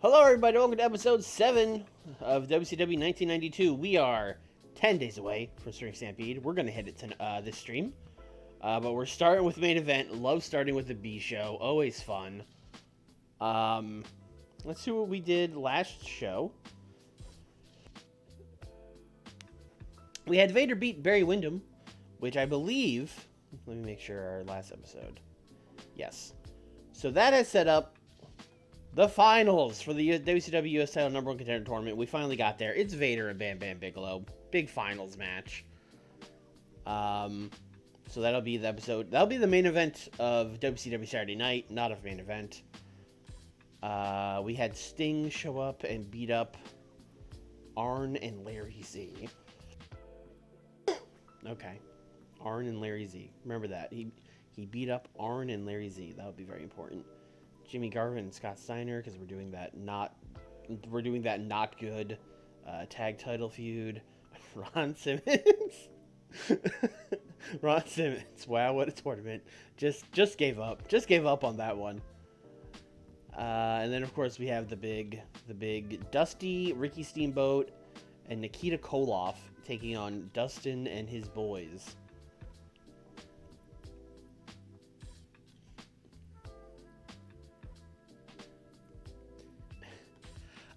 Hello, everybody. Welcome to episode 7 of WCW 1992. We are 10 days away from starting Stampede. We're going to hit it this stream. But we're starting with the main event. Love starting with the B show. Always fun. Let's see what we did last show. We had Vader beat Barry Windham, which I believe... Let me make sure our last episode. Yes. So that has set up the finals for the WCW US title #1 contender tournament. We finally got there. It's Vader and Bam Bam Bigelow. Big finals match. So that'll be the episode. That'll be the main event of WCW Saturday Night, not a main event. We had Sting show up and beat up Arn and Larry Z. Okay. Arn and Larry Z. Remember that. He beat up Arn and Larry Z. That would be very important. Jimmy Garvin and Scott Steiner, because we're doing that not good tag title feud. Ron Simmons. Ron Simmons. Wow, what a tournament. Just gave up. Just gave up on that one. And then of course we have the big Dusty, Ricky Steamboat, and Nikita Koloff taking on Dustin and his boys.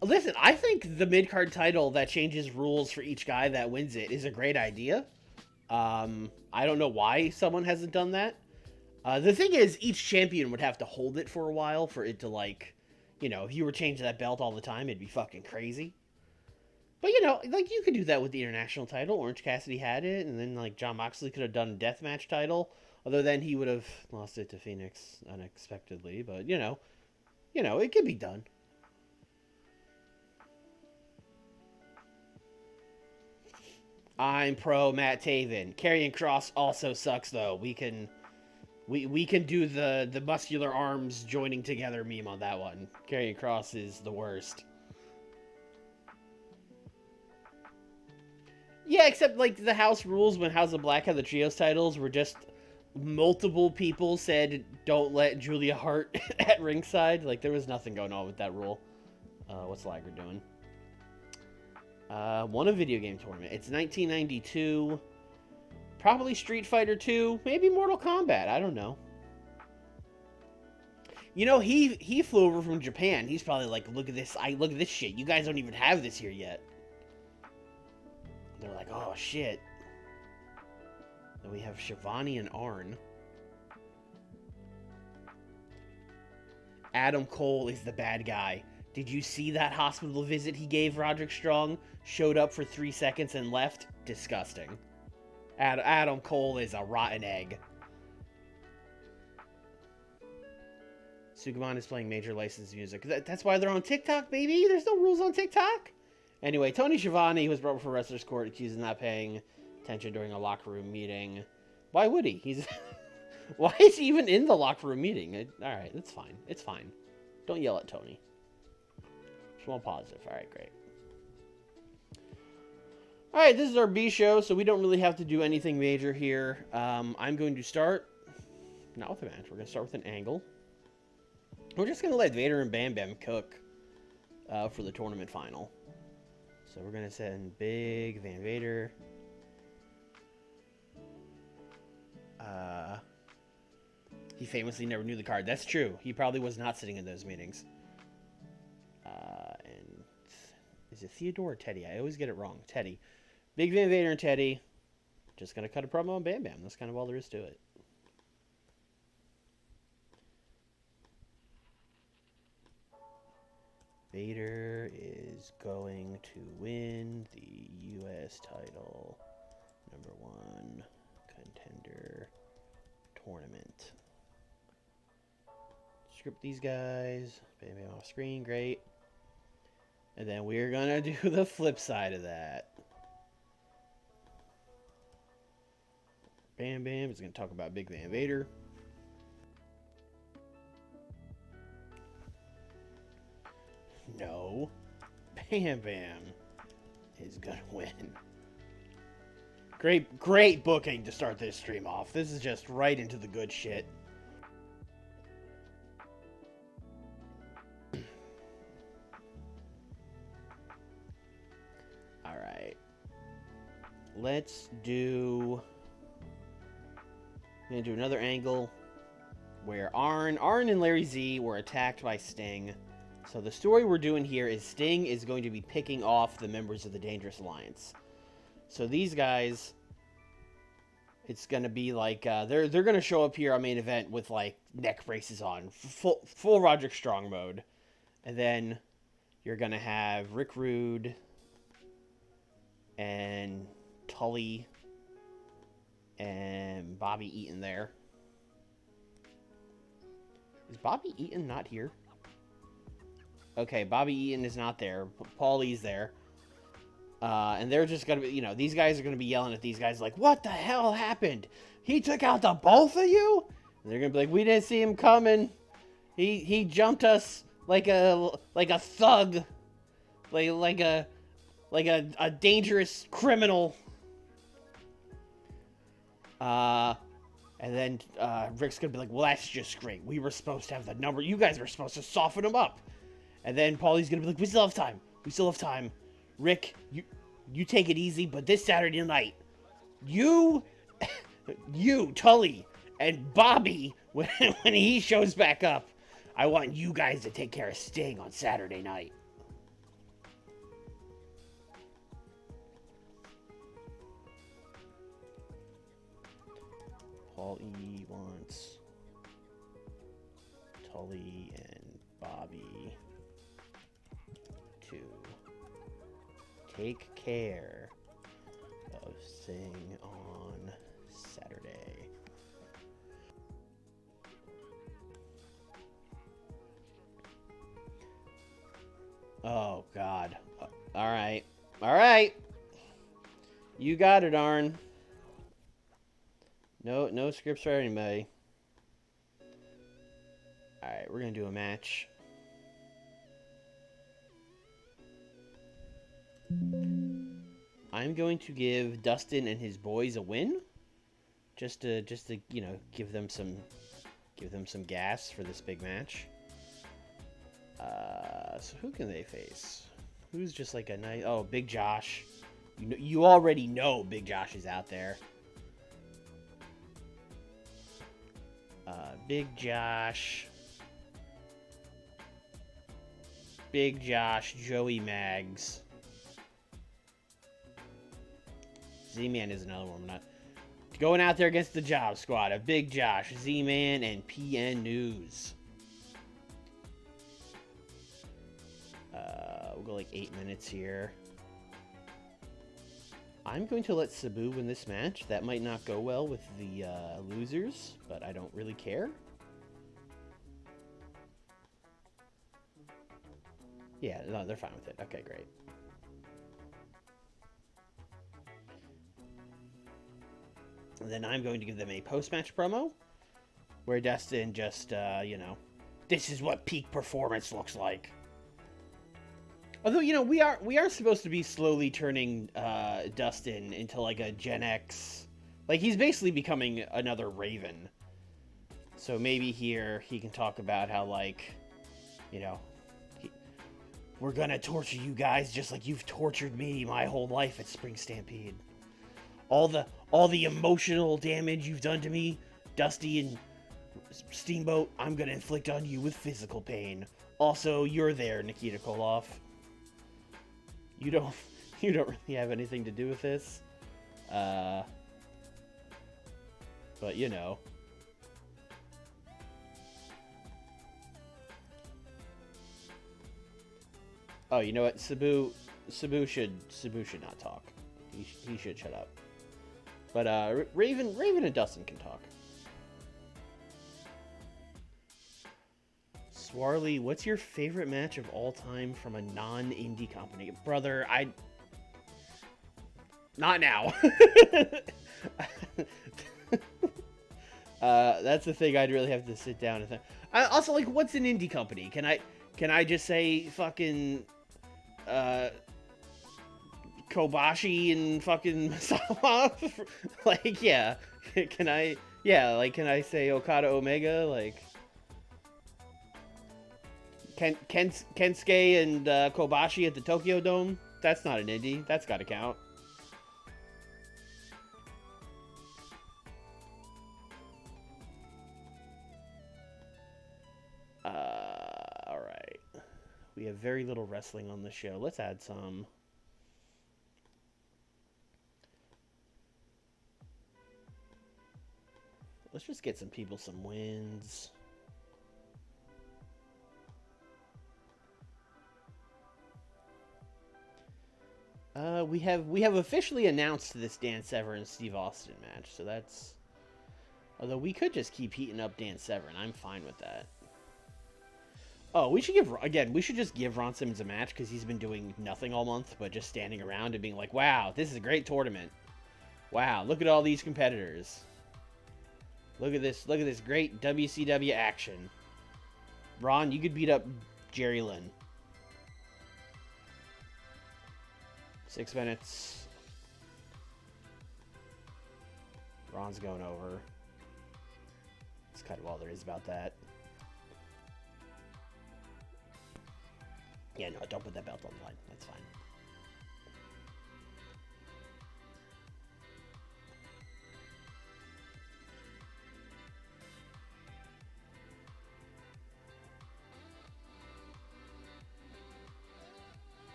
Listen, I think the mid-card title that changes rules for each guy that wins it is a great idea. I don't know why someone hasn't done that. The thing is, each champion would have to hold it for a while for it to, like, you know, if you were changing that belt all the time, it'd be fucking crazy. But, you know, like, you could do that with the international title. Orange Cassidy had it, and then, like, Jon Moxley could have done a deathmatch title. Although then he would have lost it to Phoenix unexpectedly. But, you know, it could be done. I'm pro Matt Taven. Karrion Kross also sucks though. We can do the muscular arms joining together meme on that one. Karrion Kross is the worst. Yeah, except like the house rules when House of Black had the trios titles were just multiple people said don't let Julia Hart at ringside. Like there was nothing going on with that rule. What's Liger doing? Won a video game tournament. It's 1992. Probably Street Fighter 2. Maybe Mortal Kombat. I don't know. You know, he flew over from Japan. He's probably like, look at this. Look at this shit. You guys don't even have this here yet. They're like, oh shit. Then we have Shivani and Arn. Adam Cole is the bad guy. Did you see that hospital visit he gave Roderick Strong? Showed up for 3 seconds and left? Disgusting. Adam Cole is a rotten egg. Sugamon is playing major licensed music. That's why they're on TikTok, baby. There's no rules on TikTok. Anyway, Tony Schiavone was brought before Wrestlers Court accused of not paying attention during a locker room meeting. Why would he? Why is he even in the locker room meeting? Alright, that's fine. It's fine. Don't yell at Tony. Small positive. Alright, great. Alright, this is our B show, so we don't really have to do anything major here. I'm going to start, not with a match, we're going to start with an angle. We're just going to let Vader and Bam Bam cook for the tournament final. So we're going to send Big Van Vader. He famously never knew the card. That's true. He probably was not sitting in those meetings. And is it Theodore or Teddy? I always get it wrong. Teddy. Big Van Vader and Teddy. Just going to cut a promo on Bam Bam. That's kind of all there is to it. Vader is going to win the U.S. title #1 contender tournament. Script these guys. Bam Bam off screen. Great. And then we're going to do the flip side of that. Bam Bam is going to talk about Big Van Vader. No. Bam Bam is going to win. Great booking to start this stream off. This is just right into the good shit. let's do... I'm going to do another angle where Arn and Larry Z were attacked by Sting. So the story we're doing here is Sting is going to be picking off the members of the Dangerous Alliance. So these guys, it's going to be like, they're going to show up here on main event with like neck braces on, full Roderick Strong mode. And then you're going to have Rick Rude and Tully and Bobby Eaton there. Is Bobby Eaton not here? Okay, Bobby Eaton is not there. Paulie's there. And they're just going to be, you know, these guys are going to be yelling at these guys like, what the hell happened? He took out the both of you? And they're going to be like, we didn't see him coming. He jumped us like a thug. Like a dangerous criminal. And then Rick's gonna be like, well, that's just great. We were supposed to have the number. You guys were supposed to soften him up. And then Paulie's gonna be like, we still have time. We still have time. Rick, you take it easy, but this Saturday night, you, Tully, and Bobby, when he shows back up, I want you guys to take care of Sting on Saturday night. Paulie wants Tully and Bobby to take care of Sting on Saturday. Oh, God. All right. All right. You got it, Arn. No scripts for anybody. Alright, we're going to do a match. I'm going to give Dustin and his boys a win. Just to you know, give them some gas for this big match. So who can they face? Who's just like a nice... Oh, Big Josh. You already know Big Josh is out there. Big Josh, Joey Maggs. Z-Man is another one. Not going out there against the Job Squad of Big Josh, Z-Man, and PN News. We'll go like 8 minutes here. I'm going to let Sabu win this match. That might not go well with the losers, but I don't really care. Yeah, no, they're fine with it. Okay, great. And then I'm going to give them a post-match promo where Dustin just, you know, this is what peak performance looks like. Although, you know, we are supposed to be slowly turning Dustin into like a Gen X. Like, he's basically becoming another Raven. So maybe here he can talk about how, like, you know, we're gonna torture you guys just like you've tortured me my whole life at Spring Stampede. All the emotional damage you've done to me, Dusty and Steamboat, I'm gonna inflict on you with physical pain. Also, you're there, Nikita Koloff. You don't really have anything to do with this. But you know. Oh, you know what? Sabu should not talk. He should shut up. But Raven and Dustin can talk. Swarley, what's your favorite match of all time from a non-indie company? Brother, not now. That's the thing I'd really have to sit down and think. Also, like, what's an indie company? Can I just say fucking Kobashi and fucking Masawa? Like, yeah. Can I say Okada Omega? Like, Kensuke and Kobashi at the Tokyo Dome? That's not an indie. That's gotta count. We have very little wrestling on the show. Let's add some. Let's just get some people some wins. We have officially announced this Dan Severn Steve Austin match, so that's. Although we could just keep heating up Dan Severn, I'm fine with that. Oh, we should just give Ron Simmons a match because he's been doing nothing all month, but just standing around and being like, "Wow, this is a great tournament. Wow, look at all these competitors. Look at this great WCW action. Ron, you could beat up Jerry Lynn." 6 minutes. Ron's going over. That's kind of all there is about that. Yeah, no, don't put that belt on the line. That's fine.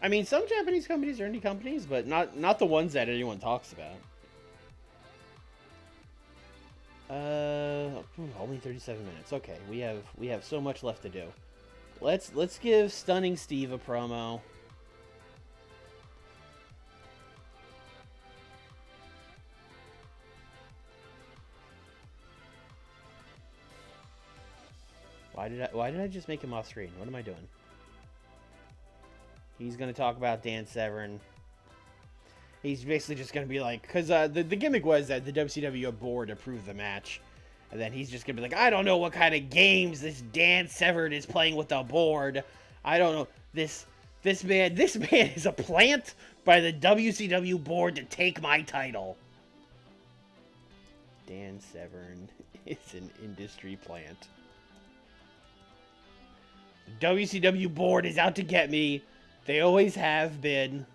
I mean, some Japanese companies are indie companies, but not the ones that anyone talks about. Only 37 minutes. Okay, we have so much left to do. Let's give Stunning Steve a promo. Why did I just make him off screen? What am I doing? He's gonna talk about Dan Severn. He's basically just gonna be like, because the gimmick was that the WCW board approved the match, and then he's just gonna be like, I don't know what kind of games this Dan Severn is playing with the board. I don't know this man is a plant by the WCW board to take my title. Dan Severn is an industry plant. The WCW board is out to get me. They always have been.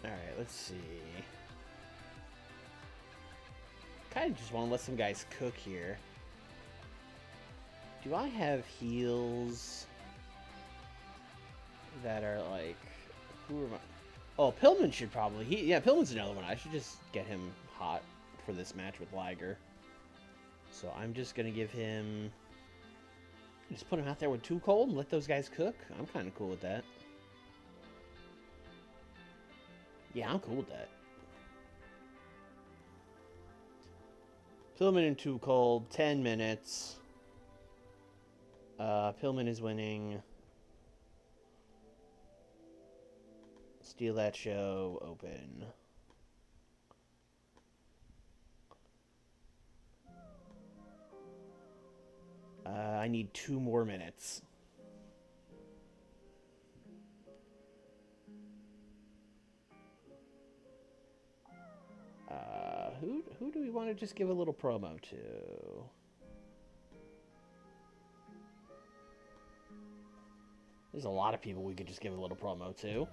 Alright, let's see. Kind of just want to let some guys cook here. Do I have heels that are like... Who am I? Oh, Pillman should probably... Pillman's another one. I should just get him hot for this match with Liger. So I'm just going to give him... Just put him out there with Too Cold and let those guys cook. I'm kind of cool with that. Yeah, I'm cool with that. Pillman and Too Cold, 10 minutes. Pillman is winning. Steal that show open. I need 2 more minutes. Who do we want to just give a little promo to? There's a lot of people we could just give a little promo to.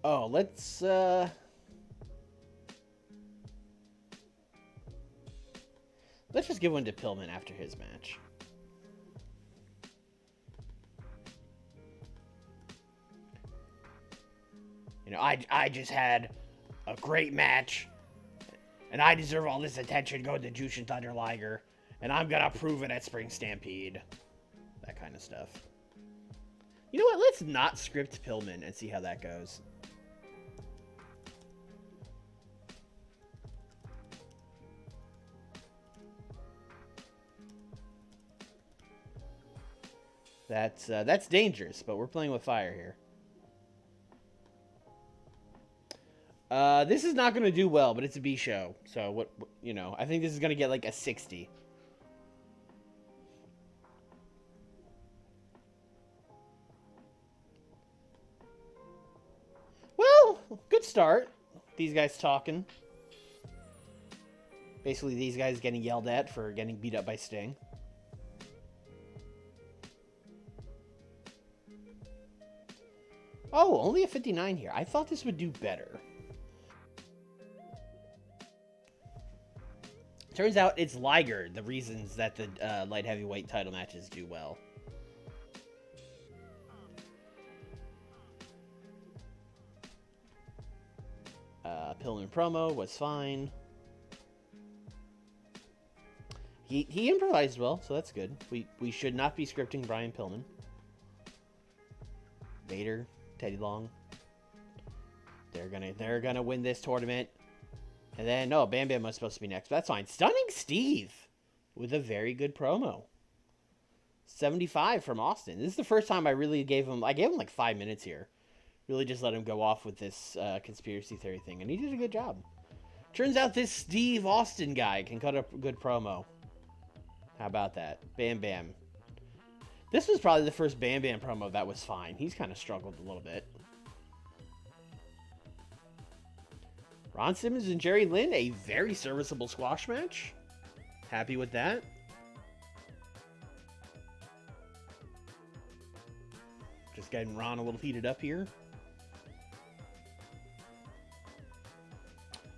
Oh, let's just give one to Pillman after his match. You know, I just had a great match, and I deserve all this attention going to Jushin Thunder Liger, and I'm gonna prove it at Spring Stampede. That kind of stuff. You know what? Let's not script Pillman and see how that goes. That's dangerous, but we're playing with fire here. This is not going to do well, but it's a B show. So, what you know, I think this is going to get like a 60. Well, good start. These guys talking. Basically, these guys getting yelled at for getting beat up by Sting. Oh, only a 59 here. I thought this would do better. Turns out it's Liger, the reasons that the light heavyweight title matches do well. Pillman promo was fine. He improvised well, so that's good. We should not be scripting Brian Pillman. Vader, Teddy Long. They're gonna win this tournament. And then no, Bam Bam was supposed to be next, but that's fine. Stunning Steve with a very good promo. 75 from Austin. This is the first time I really gave him like 5 minutes here. Really just let him go off with this conspiracy theory thing, and he did a good job. Turns out this Steve Austin guy can cut a good promo. How about that? Bam Bam. This was probably the first Bam Bam promo that was fine. He's kind of struggled a little bit. Ron Simmons and Jerry Lynn, a very serviceable squash match. Happy with that. Just getting Ron a little heated up here.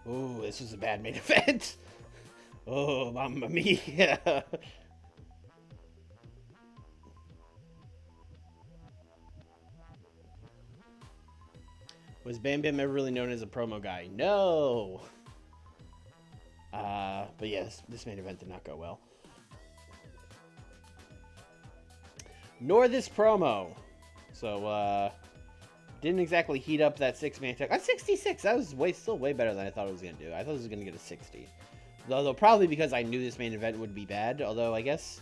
Oh, this was a bad main event. Oh, mamma mia. Was Bam Bam ever really known as a promo guy? No. But yes, this main event did not go well. Nor this promo. So, didn't exactly heat up that 6-man tag. At 66, that was still way better than I thought it was going to do. I thought it was going to get a 60. Though probably because I knew this main event would be bad. Although, I guess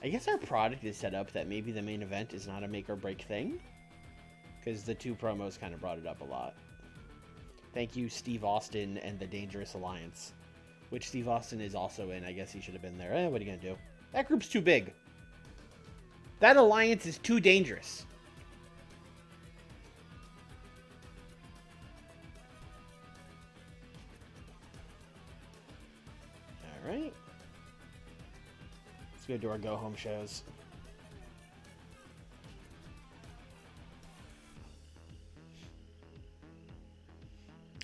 our product is set up that maybe the main event is not a make or break thing. Because the two promos kind of brought it up a lot. Thank you, Steve Austin and the Dangerous Alliance. Which Steve Austin is also in. I guess he should have been there. What are you going to do? That group's too big. That alliance is too dangerous. Alright. Let's go do our go-home shows.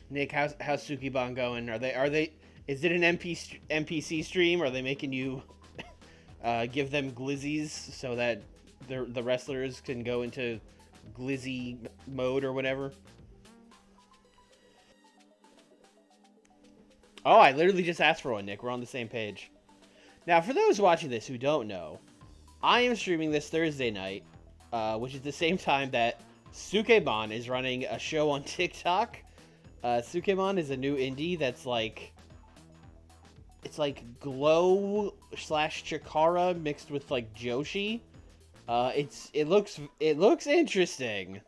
Nick, how's Sukiban going? Are they? Is it an NPC stream? Are they making you give them glizzies so that the wrestlers can go into glizzy mode or whatever? Oh, I literally just asked for one, Nick. We're on the same page. Now, for those watching this who don't know, I am streaming this Thursday night, which is the same time that Sukeban is running a show on TikTok. Sukeban is a new indie that's like... It's like Glow / Chikara mixed with like Joshi. It looks interesting.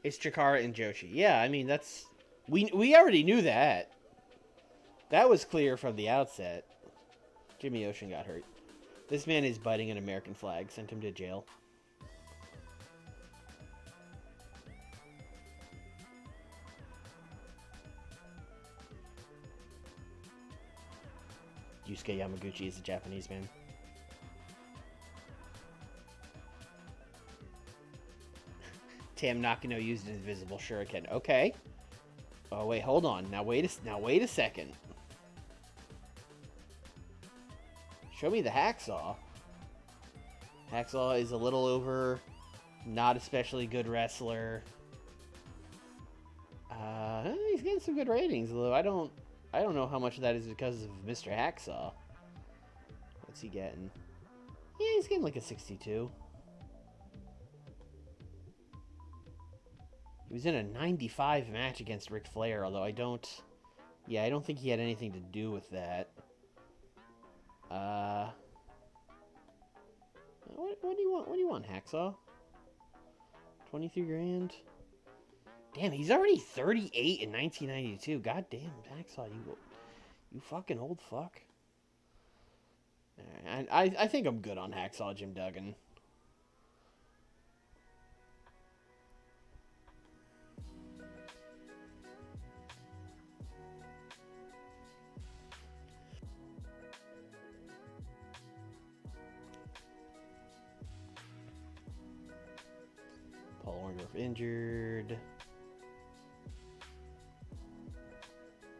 It's Chikara and Joshi. Yeah, I mean that's we already knew that. That was clear from the outset. Jimmy Ocean got hurt. This man is biting an American flag. Sent him to jail. Yusuke Yamaguchi is a Japanese man. Tam Nakano used an invisible shuriken. Okay. Oh wait, hold on. Now wait a second. Show me the Hacksaw. Hacksaw is a little over. Not especially good wrestler. He's getting some good ratings, although I don't know how much of that is because of Mr. Hacksaw. What's he getting? Yeah, he's getting like a 62. He was in a 95 match against Ric Flair, although I don't think he had anything to do with that. What do you want? What do you want, Hacksaw? 23 grand. Damn, he's already 38 in 1992. God damn, Hacksaw, you fucking old fuck. I think I'm good on Hacksaw, Jim Duggan. Orf injured.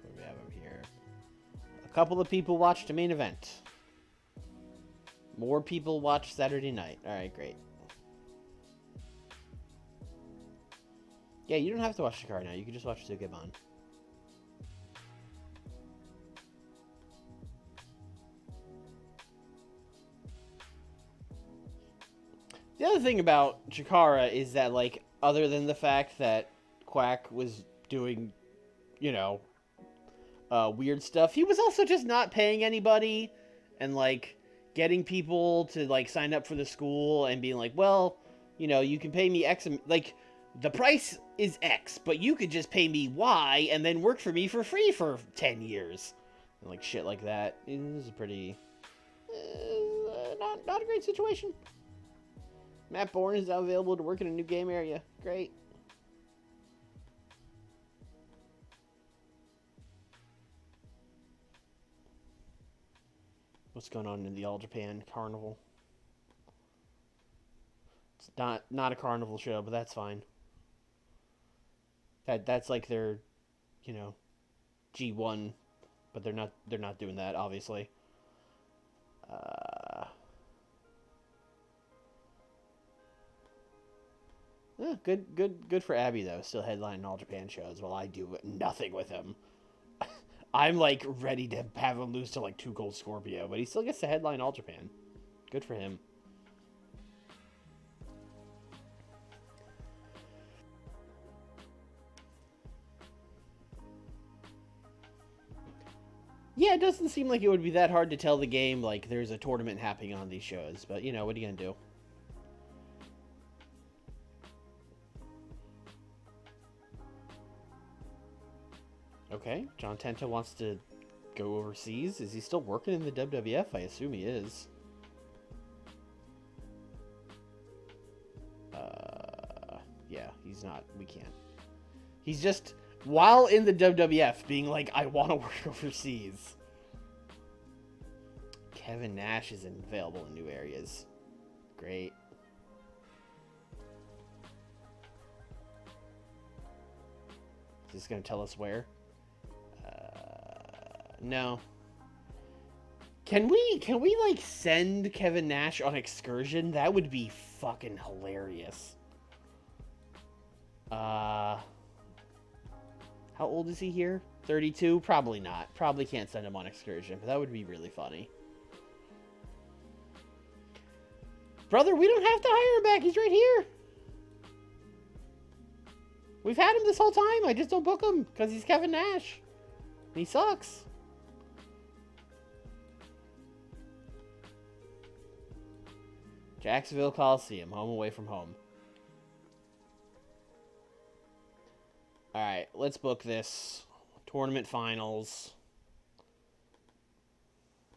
What do we have over here? A couple of people watched the main event. More people watched Saturday night. Alright, great. Yeah, you don't have to watch the card now. You can just watch Sugabon. The other thing about Chikara is that, like, other than the fact that Quack was doing, you know, weird stuff, he was also just not paying anybody and, like, getting people to, like, sign up for the school and being like, well, you know, you can pay me X, like, the price is X, but you could just pay me Y and then work for me for free for 10 years. And, like, shit like that. It was a pretty, not a great situation. Matt Bourne is now available to work in a new game area. Great. What's going on in the All Japan Carnival? It's not a carnival show, but that's fine. That's like their, you know, G1, but they're not doing that, obviously. Yeah, good for Abby though. Still headlining All Japan shows while I do nothing with him. I'm like ready to have him lose to like 2 Gold Scorpio, but he still gets to headline All Japan. Good for him. Yeah, it doesn't seem like it would be that hard to tell the game like there's a tournament happening on these shows, but you know, what are you gonna do? Okay, John Tenta wants to go overseas. Is he still working in the WWF? I assume he is. Yeah, he's not. We can't. He's just, while in the WWF, being like, I want to work overseas. Kevin Nash is available in new areas. Great. Is this going to tell us where? No. Can we like send Kevin Nash on excursion? That would be fucking hilarious. How old is he here? 32? Probably not. Probably can't send him on excursion, but that would be really funny. Brother, we don't have to hire him back. He's right here. We've had him this whole time. I just don't book him because he's Kevin Nash. And he sucks. Jacksonville Coliseum, home away from home. Alright, let's book this. Tournament finals.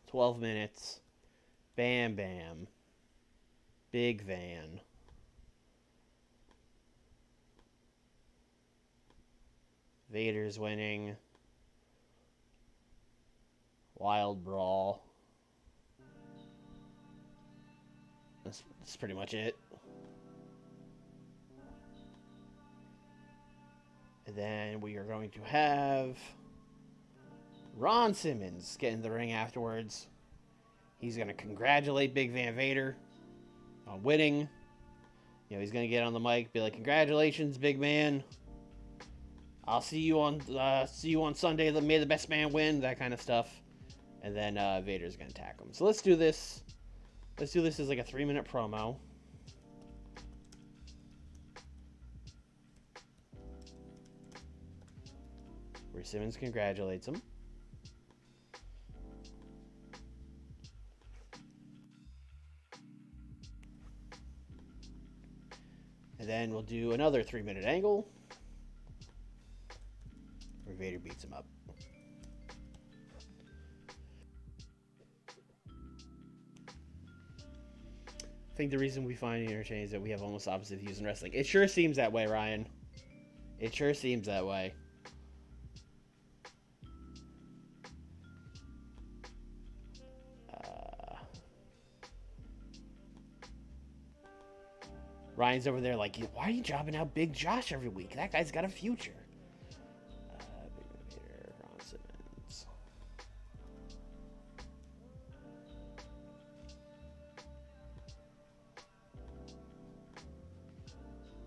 12 minutes. Bam Bam. Big Van. Vader's winning. Wild Brawl. That's pretty much it. And then we are going to have Ron Simmons get in the ring afterwards. He's going to congratulate Big Van Vader on winning. You know, he's going to get on the mic, be like, "Congratulations, big man. I'll see you on Sunday. May the best man win," that kind of stuff. And then Vader's going to attack him. So let's do this. Let's do this as like a 3-minute promo. Where Simmons congratulates him. And then we'll do another 3-minute angle where Vader beats him up. I think the reason we find it entertaining is that we have almost opposite views in wrestling. It sure seems that way, Ryan. It sure seems that way. Ryan's over there like, why are you dropping out Big Josh every week? That guy's got a future. Ron Simmons.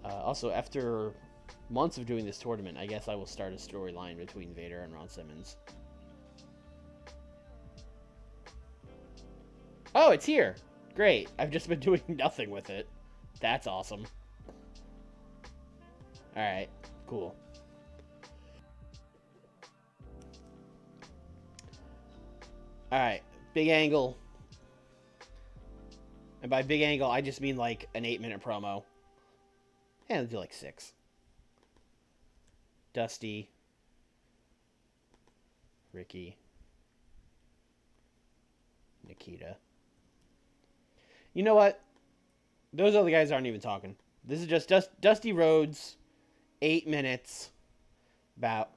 Also, after months of doing this tournament, I guess I will start a storyline between Vader and Ron Simmons. Oh, it's here. Great. I've just been doing nothing with it. That's awesome. Alright, cool. Alright, big angle. And by big angle, I just mean like an 8-minute promo. And I'll do like 6. Dusty. Ricky. Nikita. You know what? Those other guys aren't even talking. This is just Dusty Rhodes, 8 minutes, about,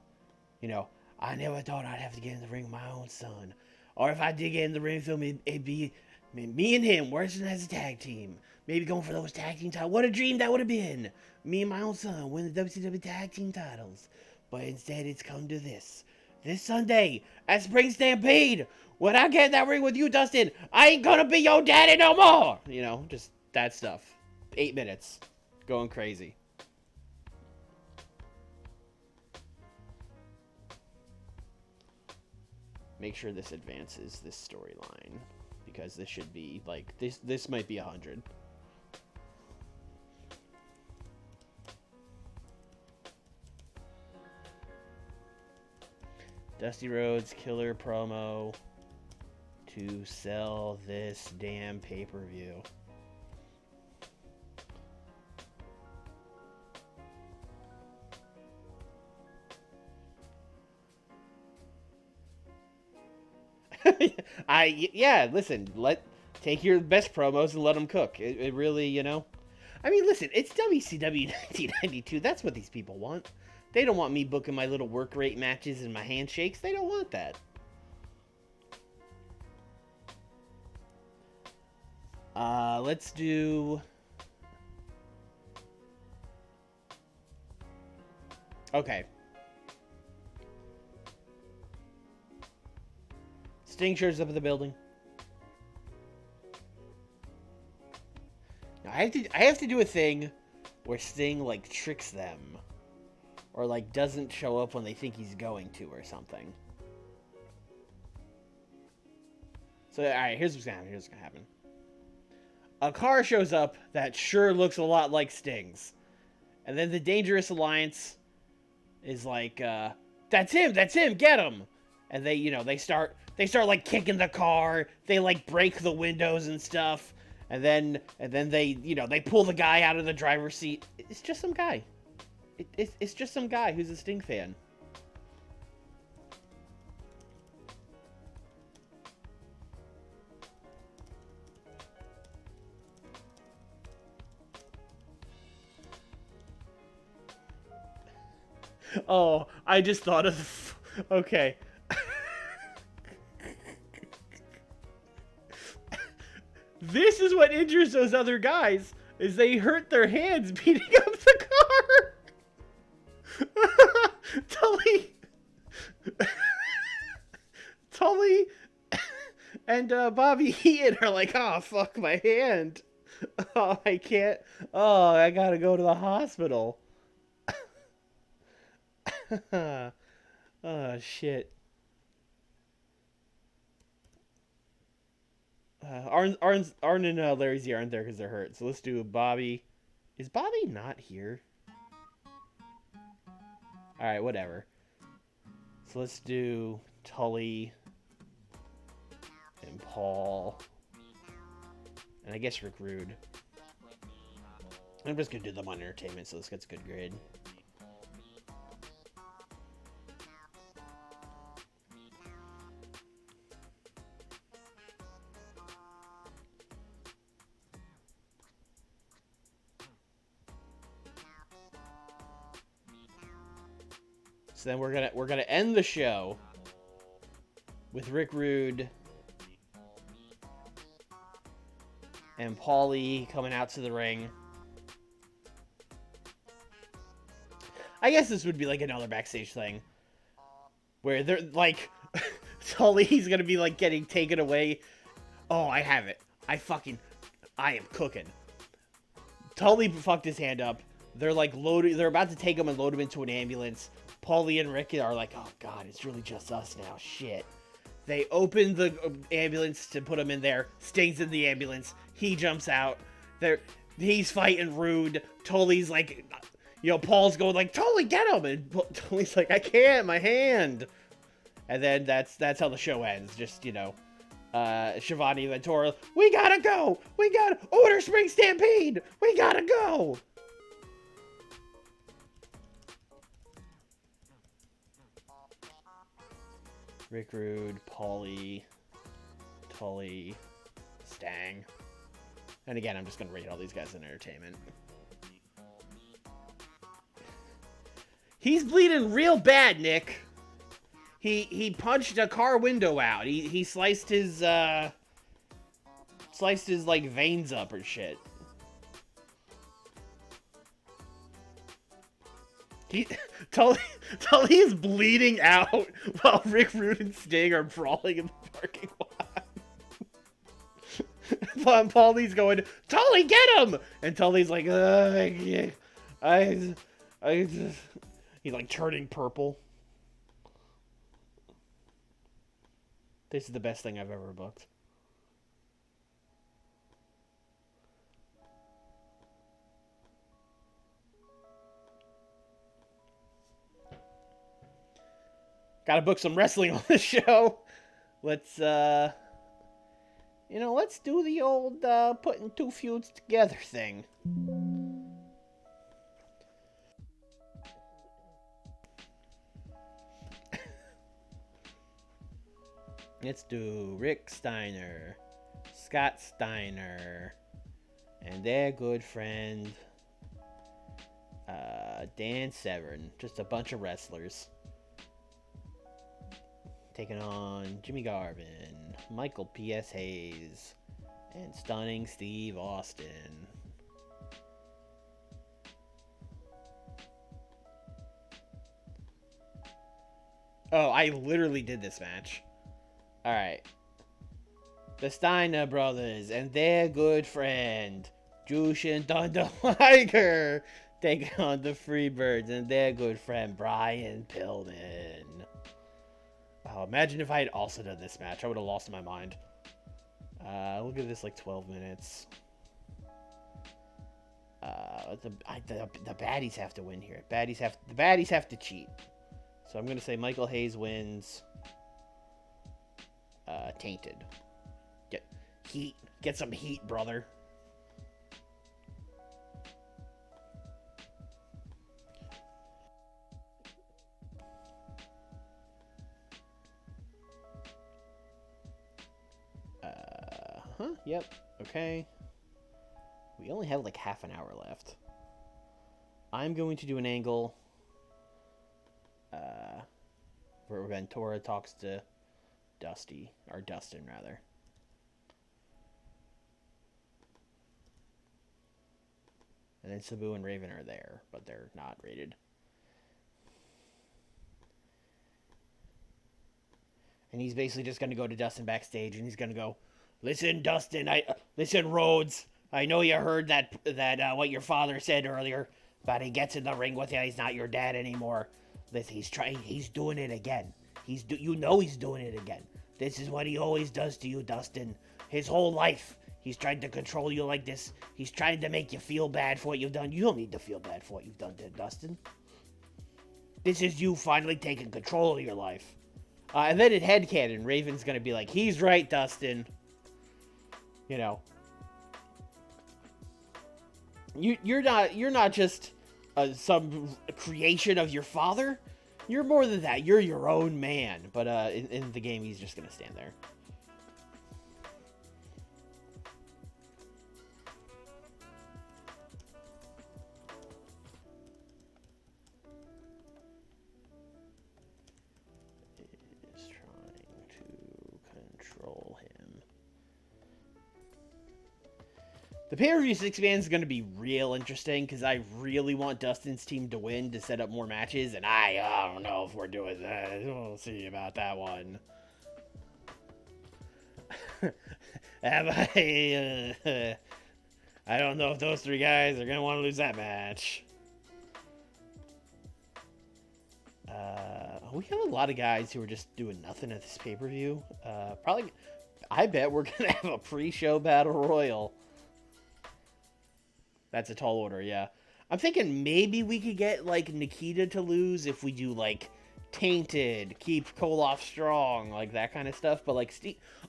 you know, I never thought I'd have to get in the ring with my own son. Or if I did get in the ring with him, it'd be me and him working as a tag team. Maybe going for those tag team titles. What a dream that would have been. Me and my own son win the WCW tag team titles. But instead, it's come to this. This Sunday, at Spring Stampede, when I get in that ring with you, Dustin, I ain't gonna be your daddy no more. You know, just that stuff. 8 minutes. Going crazy. Make sure this advances this storyline. Because this should be, like, this might be 100. Dusty Rhodes killer promo to sell this damn pay-per-view. Yeah, listen, take your best promos and let them cook. It really, you know. I mean, listen, it's WCW 1992. That's what these people want. They don't want me booking my little work rate matches and my handshakes. They don't want that. Let's do... Okay. Sting shows up at the building. Now, I have to do a thing where Sting, like, tricks them. Or, like, doesn't show up when they think he's going to or something. So, alright, here's what's gonna happen. A car shows up that sure looks a lot like Sting's. And then the Dangerous Alliance is like, that's him, get him! And they, you know, they start like kicking the car, they like break the windows and stuff, and then they, you know, they pull the guy out of the driver's seat. It's just some guy. It's just some guy who's a Sting fan. Oh, I just thought of... Okay. This is what injures those other guys, is they hurt their hands beating up the car. Tully and Bobby Heenan are like, oh, fuck my hand. Oh, I can't. Oh, I gotta go to the hospital. Oh, shit. Arn and Larry Z aren't there because they're hurt. So let's do Bobby. Is Bobby not here? Alright, whatever. So let's do Tully and Paul. And I guess Rick Rude. I'm just going to do them on entertainment, so this gets a good grade. So then we're gonna end the show with Rick Rude and Paulie coming out to the ring. I guess this would be like another backstage thing where they're like, Tully's gonna be like getting taken away. Oh, I have it. I am cooking. Tully fucked his hand up. They're like loaded. They're about to take him and load him into an ambulance. Paulie and Rick are like, oh god, it's really just us now. Shit. They open the ambulance to put him in there. Sting's in the ambulance. He jumps out. He's fighting Rude. Tully's like, Paul's going like, Tully, get him! And Tully's like, I can't, my hand. And then that's how the show ends. Just, Shivani Ventura, we gotta go! Order Spring Stampede! We gotta go! Rick Rude, Paulie, Tully, Stang. And again, I'm just gonna rate all these guys in entertainment. He's bleeding real bad, Nick. He punched a car window out. He sliced his like veins up or shit. Tully's bleeding out while Rick Rude and Sting are brawling in the parking lot. Paulie's going, Tully, get him! And Tully's like, he's like turning purple. This is the best thing I've ever booked. Gotta book some wrestling on this show. Let's, let's do the old, putting two feuds together thing. Let's do Rick Steiner, Scott Steiner, and their good friend, Dan Severn. Just a bunch of wrestlers. Taking on Jimmy Garvin, Michael P.S. Hayes, and Stunning Steve Austin. Oh, I literally did this match. Alright. The Steiner brothers and their good friend, Jushin Thunder Liger, taking on the Freebirds and their good friend, Brian Pillman. Oh, imagine if I had also done this match. I would have lost my mind. We'll give this like 12 minutes. The baddies have to win here. The baddies have to cheat. So I'm going to say Michael Hayes wins. Tainted. Get some heat, brother. Yep. Okay. We only have like half an hour left. I'm going to do an angle where Ventura talks to Dustin, rather. And then Sabu and Raven are there, but they're not rated. And he's basically just going to go to Dustin backstage, and he's going to go, listen, Dustin, listen, Rhodes, I know you heard that what your father said earlier, but he gets in the ring with you, he's not your dad anymore. Listen, he's doing it again. He's doing it again. This is what he always does to you, Dustin. His whole life, he's trying to control you like this. He's trying to make you feel bad for what you've done. You don't need to feel bad for what you've done to Dustin. This is you finally taking control of your life. And then in headcanon, Raven's gonna be like, he's right, Dustin. You're not just some creation of your father. You're more than that. You're your own man. But in the game, he's just gonna stand there. Is trying to control him. The pay-per-view six-man is going to be real interesting because I really want Dustin's team to win to set up more matches, and I don't know if we're doing that. We'll see about that one. I don't know if those three guys are going to want to lose that match. We have a lot of guys who are just doing nothing at this pay-per-view. Probably, I bet we're going to have a pre-show battle royal. That's a tall order, yeah. I'm thinking maybe we could get, like, Nikita to lose if we do, like, Tainted, keep Koloff strong, like, that kind of stuff. But, like,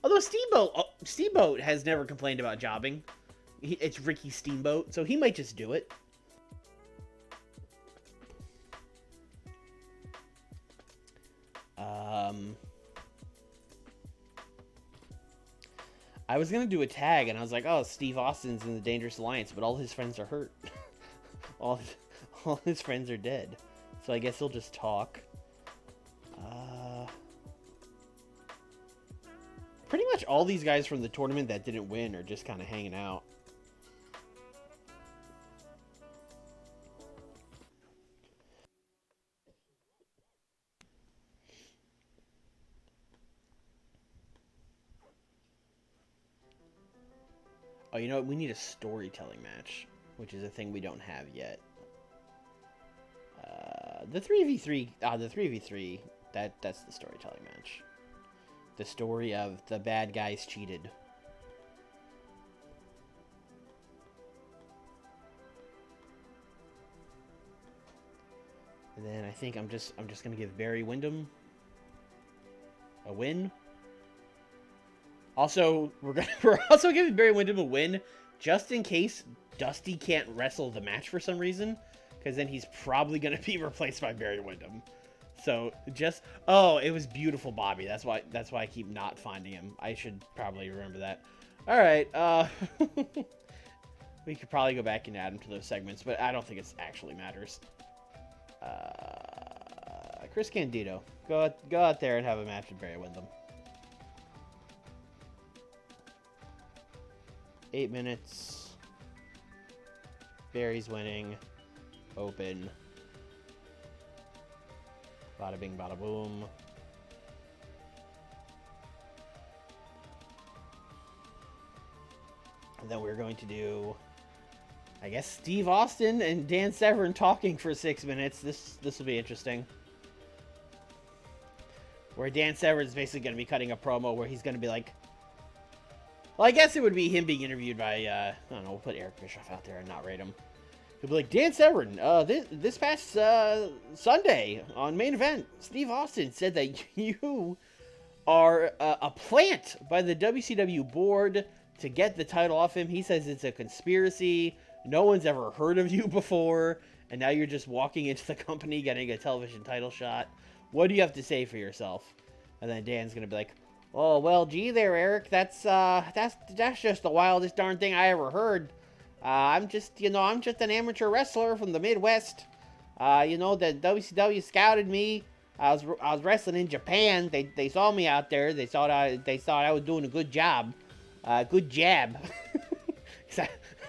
although Steamboat has never complained about jobbing. It's Ricky Steamboat, so he might just do it. I was going to do a tag, and I was like, oh, Steve Austin's in the Dangerous Alliance, but all his friends are hurt. all his friends are dead. So I guess he'll just talk. Pretty much all these guys from the tournament that didn't win are just kind of hanging out. Oh, you know what? We need a storytelling match, which is a thing we don't have yet. The 3v3, the 3v3, that's the storytelling match. The story of the bad guys cheated. And then I think I'm just gonna give Barry Windham a win. Also, we're also giving Barry Windham a win just in case Dusty can't wrestle the match for some reason, because then he's probably gonna be replaced by Barry Windham. So it was beautiful, Bobby. That's why I keep not finding him. I should probably remember that. All right, we could probably go back and add him to those segments, but I don't think it actually matters. Chris Candido, go out there and have a match with Barry Windham. 8 minutes. Barry's winning. Open. Bada bing, bada boom. And then we're going to do, I guess, Steve Austin and Dan Severn talking for 6 minutes. This will be interesting. Where Dan Severn's basically going to be cutting a promo where he's going to be like, well, I guess it would be him being interviewed by, I don't know, we'll put Eric Bischoff out there and not rate him. He'll be like, Dan Severn, this past Sunday on Main Event, Steve Austin said that you are a plant by the WCW board to get the title off him. He says it's a conspiracy. No one's ever heard of you before. And now you're just walking into the company getting a television title shot. What do you have to say for yourself? And then Dan's going to be like, oh, well, gee there, Eric. That's just the wildest darn thing I ever heard. I'm just an amateur wrestler from the Midwest. The WCW scouted me. I was wrestling in Japan. They saw me out there. They thought I was doing a good job. Good jab.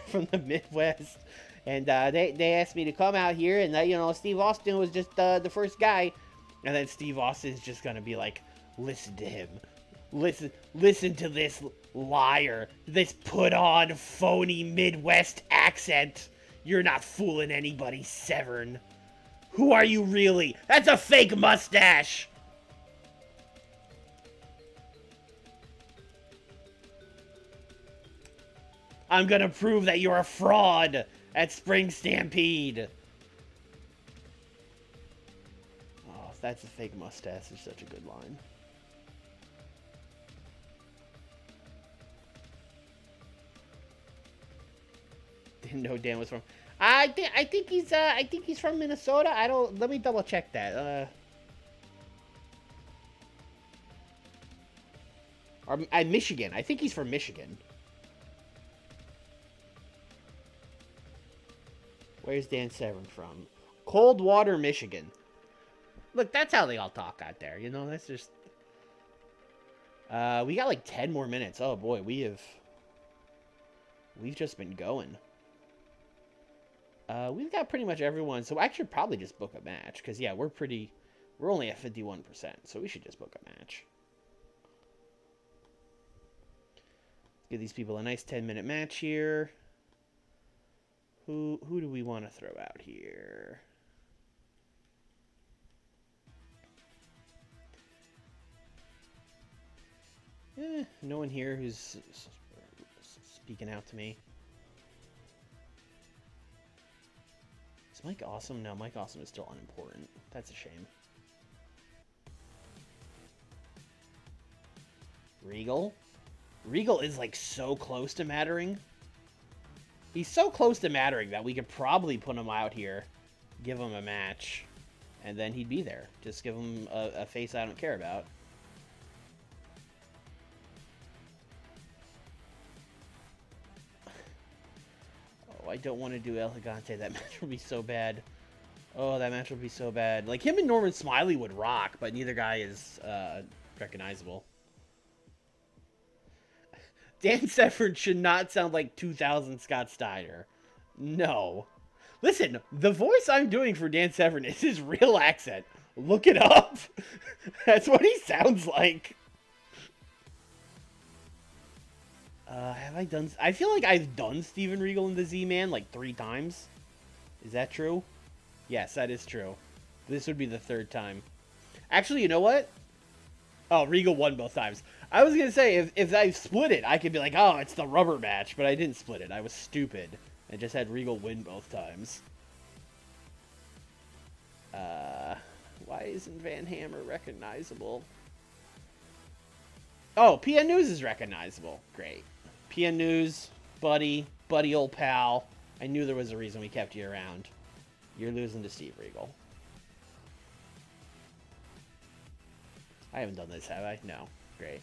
From the Midwest. And they asked me to come out here, and Steve Austin was just the first guy. And then Steve Austin's just gonna be like, listen to him. Listen to this liar. This put on phony Midwest accent. You're not fooling anybody, Severn. Who are you really? That's a fake mustache. I'm gonna prove that you're a fraud at Spring Stampede. Oh, that's a fake mustache is such a good line. Didn't know Dan was from. I think he's from Minnesota. Let me double check that. Or Michigan. I think he's from Michigan. Where's Dan Severn from? Coldwater, Michigan. Look, that's how they all talk out there. That's just. We got like 10 more minutes. Oh boy, we We've just been going. We've got pretty much everyone, so I should probably just book a match, because, yeah, we're only at 51%, so we should just book a match. Give these people a nice 10-minute match here. Who do we want to throw out here? No one here who's speaking out to me. Is Mike Awesome? No, Mike Awesome is still unimportant. That's a shame. Regal? Regal is like so close to mattering. He's so close to mattering that we could probably put him out here, give him a match, and then he'd be there. Just give him a face I don't care about. I don't want to do El Gigante. That match would be so bad. Oh, that match would be so bad. Like, him and Norman Smiley would rock, but neither guy is recognizable. Dan Severn should not sound like 2000 Scott Steiner. No. Listen, the voice I'm doing for Dan Severn is his real accent. Look it up. That's what he sounds like. Have I done... I feel like I've done Steven Regal and the Z-Man like 3 times. Is that true? Yes, that is true. This would be the 3rd time. Actually, you know what? Oh, Regal won both times. I was going to say, if I split it, I could be like, oh, it's the rubber match. But I didn't split it. I was stupid. I just had Regal win both times. Why isn't Van Hammer recognizable? Oh, PN News is recognizable. Great. PN News, buddy, old pal. I knew there was a reason we kept you around. You're losing to Steve Regal. I haven't done this, have I? No. Great.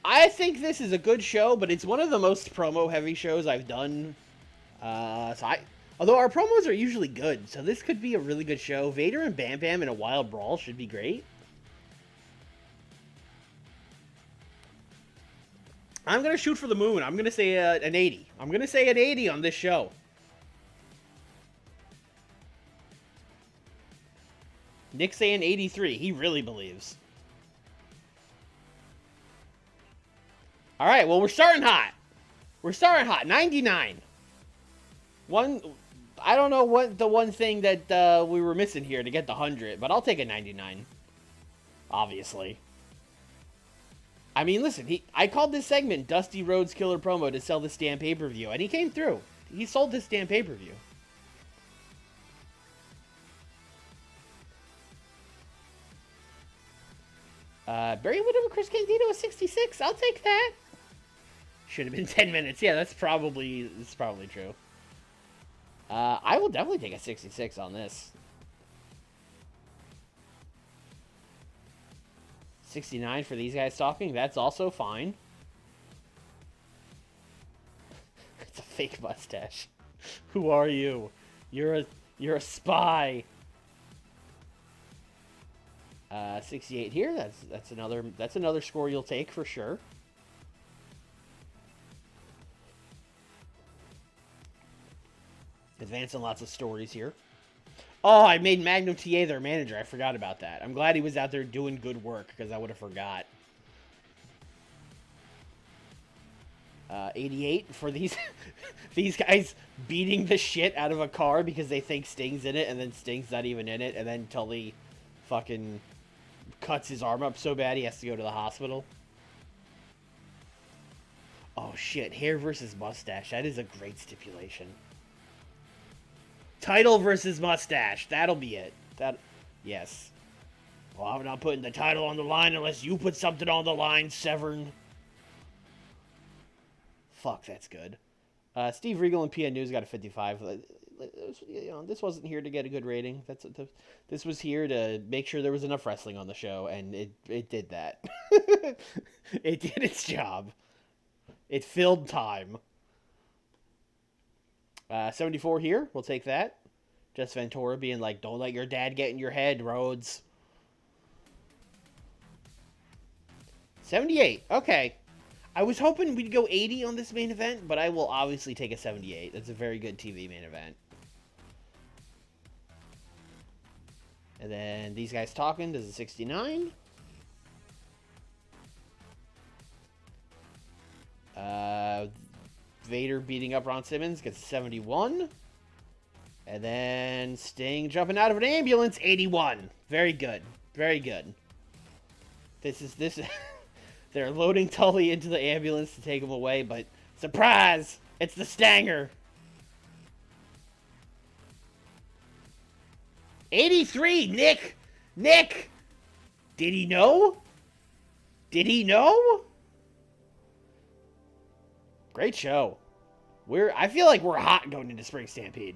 I think this is a good show, but it's one of the most promo-heavy shows I've done. Although our promos are usually good, so this could be a really good show. Vader and Bam Bam in a wild brawl should be great. I'm going to shoot for the moon. I'm going to say an 80. I'm going to say an 80 on this show. Nick's saying 83. He really believes. All right, well, we're starting hot. We're starting hot. 99. I don't know what the one thing that we were missing here to get the 100, but I'll take a 99. Obviously. I mean, listen, I called this segment Dusty Rhodes Killer Promo to sell this damn pay-per-view, and he came through. He sold this damn pay-per-view. Barry Windham and Chris Candido is 66. I'll take that. Should have been 10 minutes. Yeah, that's probably true. I will definitely take a 66 on this. 69 for these guys talking. That's also fine. It's a fake mustache. Who are you? You're a spy. 68 here. That's another score you'll take for sure. Advancing lots of stories here. Oh, I made Magnum TA their manager. I forgot about that. I'm glad he was out there doing good work, because I would have forgot. 88 for these these guys beating the shit out of a car because they think Sting's in it, and then Sting's not even in it, and then Tully fucking cuts his arm up so bad he has to go to the hospital. Oh shit, hair versus mustache. That is a great stipulation. Title versus mustache. That'll be it. Yes. Well, I'm not putting the title on the line unless you put something on the line, Severn. Fuck, that's good. Steve Regal and PN News got a 55. This wasn't here to get a good rating. This was here to make sure there was enough wrestling on the show, and it did that. It did its job. It filled time. 74 here. We'll take that. Just Ventura being like, don't let your dad get in your head, Rhodes. 78. Okay. I was hoping we'd go 80 on this main event, but I will obviously take a 78. That's a very good TV main event. And then these guys talking does a 69. Vader beating up Ron Simmons gets 71. And then Sting jumping out of an ambulance, 81. Very good. Very good. This they're loading Tully into the ambulance to take him away, but surprise! It's the Stanger. 83, Nick! Nick! Did he know? Did he know? Great show. I feel like we're hot going into Spring Stampede.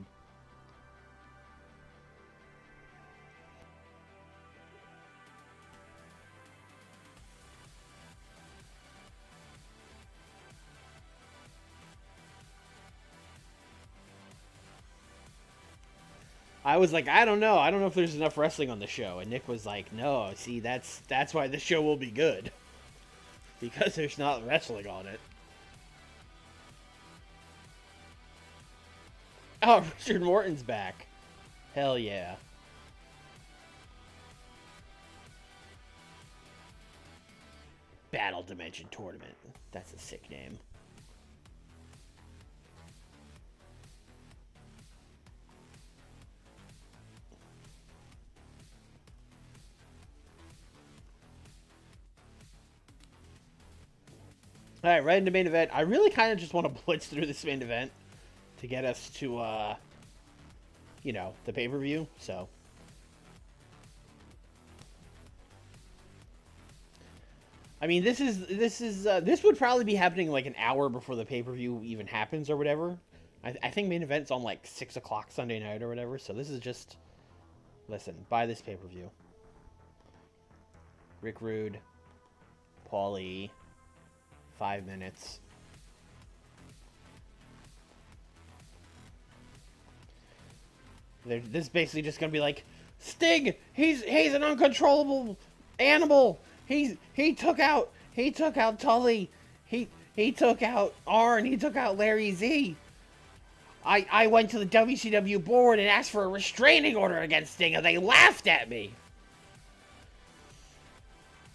I was like, I don't know. I don't know if there's enough wrestling on the show. And Nick was like, no, see, that's why the show will be good. Because there's not wrestling on it. Oh, Richard Morton's back. Hell yeah. Battle Dimension Tournament. That's a sick name. Alright, right into main event. I really kind of just want to blitz through this main event to get us to, you know, the pay-per-view, so. I mean, this would probably be happening like an hour before the pay-per-view even happens or whatever. I think main event's on like 6 o'clock Sunday night or whatever, so this is just, listen, buy this pay-per-view. Rick Rude, Paulie, 5 minutes. This is basically just gonna be like, Sting, he's an uncontrollable animal. He took out Tully. He took out Arn. He took out Larry Z. I went to the WCW board and asked for a restraining order against Sting, and they laughed at me.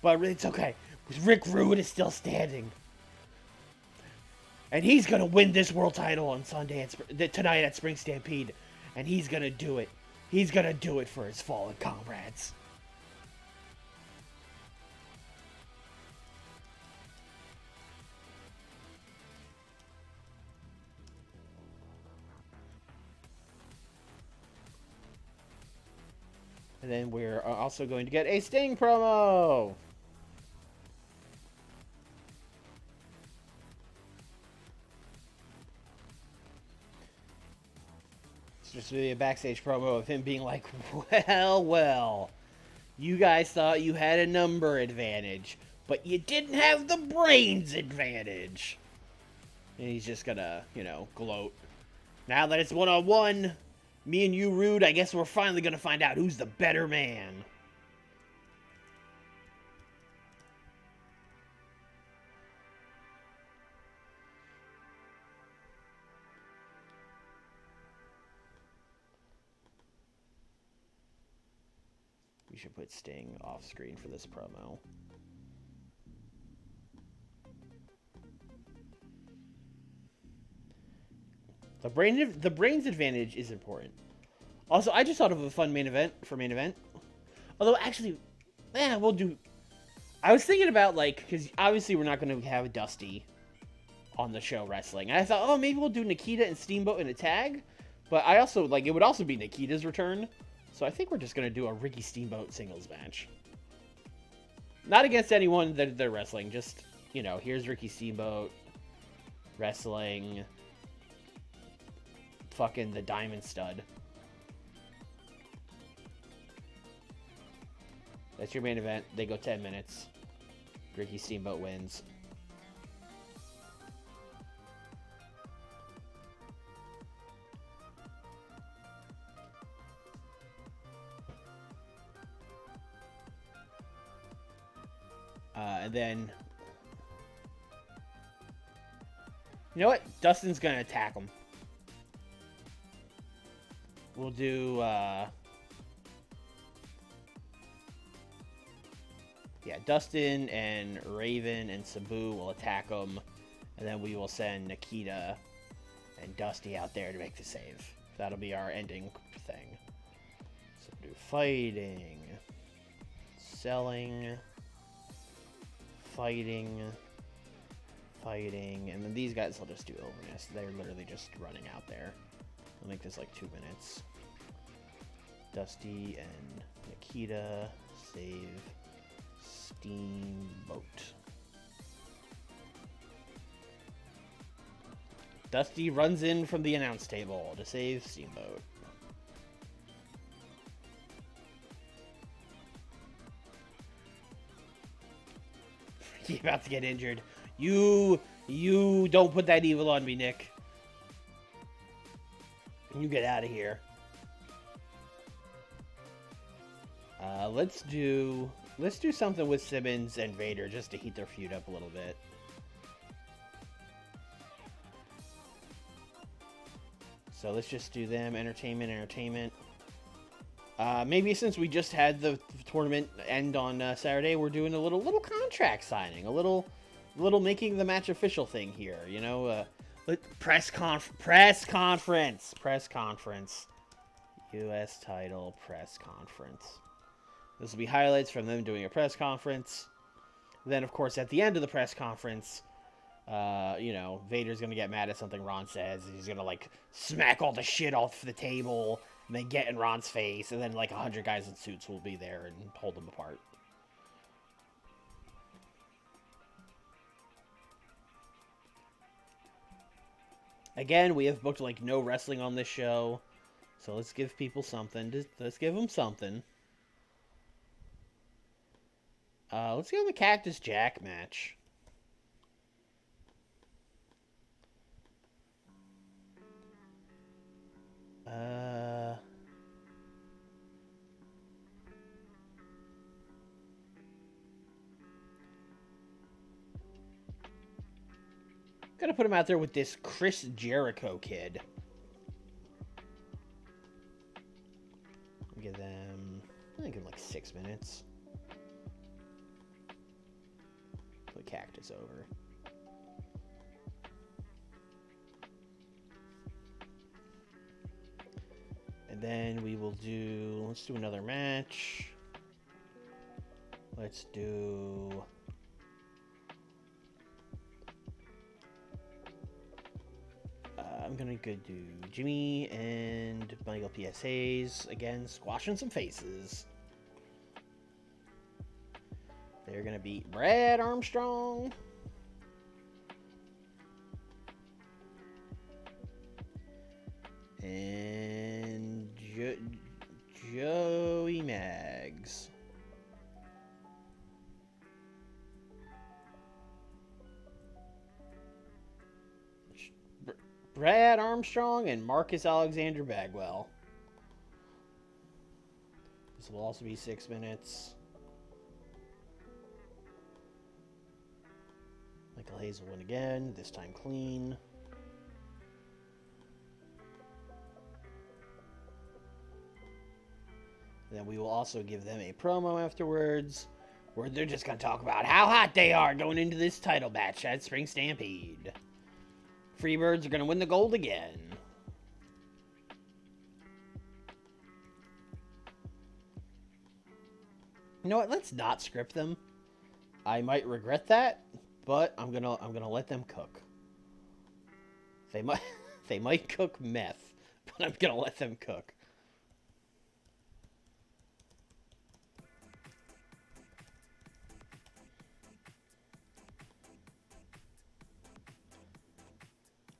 But it's okay. Rick Rude is still standing. And he's going to win this world title on tonight at Spring Stampede. And he's going to do it. He's going to do it for his fallen comrades. And then we're also going to get a Sting promo. Just really a backstage promo of him being like, well, you guys thought you had a number advantage, but you didn't have the brains advantage. And he's just gonna, you know, gloat. Now that it's one-on-one, me and you, Rude, I guess we're finally gonna find out who's the better man. We should put Sting off screen for this promo. The brains advantage is important. Also, I just thought of a fun main event for main event. Although, actually, we'll do... I was thinking about, like, because obviously we're not going to have Dusty on the show wrestling. And I thought, oh, maybe we'll do Nikita and Steamboat in a tag. But I also, like, it would also be Nikita's return. So I think we're just going to do a Ricky Steamboat singles match. Not against anyone that they're wrestling. Just, you know, here's Ricky Steamboat wrestling fucking the Diamond Stud. That's your main event. They go 10 minutes. Ricky Steamboat wins. And then, you know what? Dustin's gonna attack him. We'll do, yeah, Dustin and Raven and Sabu will attack him, and then we will send Nikita and Dusty out there to make the save. That'll be our ending thing. So we'll do fighting, selling, fighting, and then these guys will just do overness. They're literally just running out there. I'll make this like 2 minutes. Dusty and Nikita save Steamboat. Dusty runs in from the announce table to save Steamboat. He's about to get injured. You don't put that evil on me, Nick. You get out of here. Let's do something with Simmons and Vader just to heat their feud up a little bit. So let's just do them. Entertainment. Maybe since we just had the tournament end on Saturday, we're doing a little contract signing, a little making the match official thing here. You know, press conference. U.S. title press conference. This will be highlights from them doing a press conference. Then, of course, at the end of the press conference, you know, Vader's gonna get mad at something Ron says. He's gonna like smack all the shit off the table and then get in Ron's face, and then like 100 guys in suits will be there and hold them apart. Again, we have booked like no wrestling on this show, so let's give people something. Let's give them something. Let's go the Cactus Jack match. Gonna put him out there with this Chris Jericho kid. Give them, I think, like 6 minutes. Put Cactus over. And then we will do, let's do another match. Let's do... I'm gonna go do Jimmy and Michael PSAs again, squashing some faces. They're gonna beat Brad Armstrong. And Joey Maggs. Brad Armstrong and Marcus Alexander Bagwell. This will also be 6 minutes. Michael Hayes will win again, this time clean. And then we will also give them a promo afterwards, where they're just going to talk about how hot they are going into this title match at Spring Stampede. Freebirds are going to win the gold again. You know what? Let's not script them. I might regret that, but I'm gonna let them cook. They might cook meth, but I'm gonna let them cook.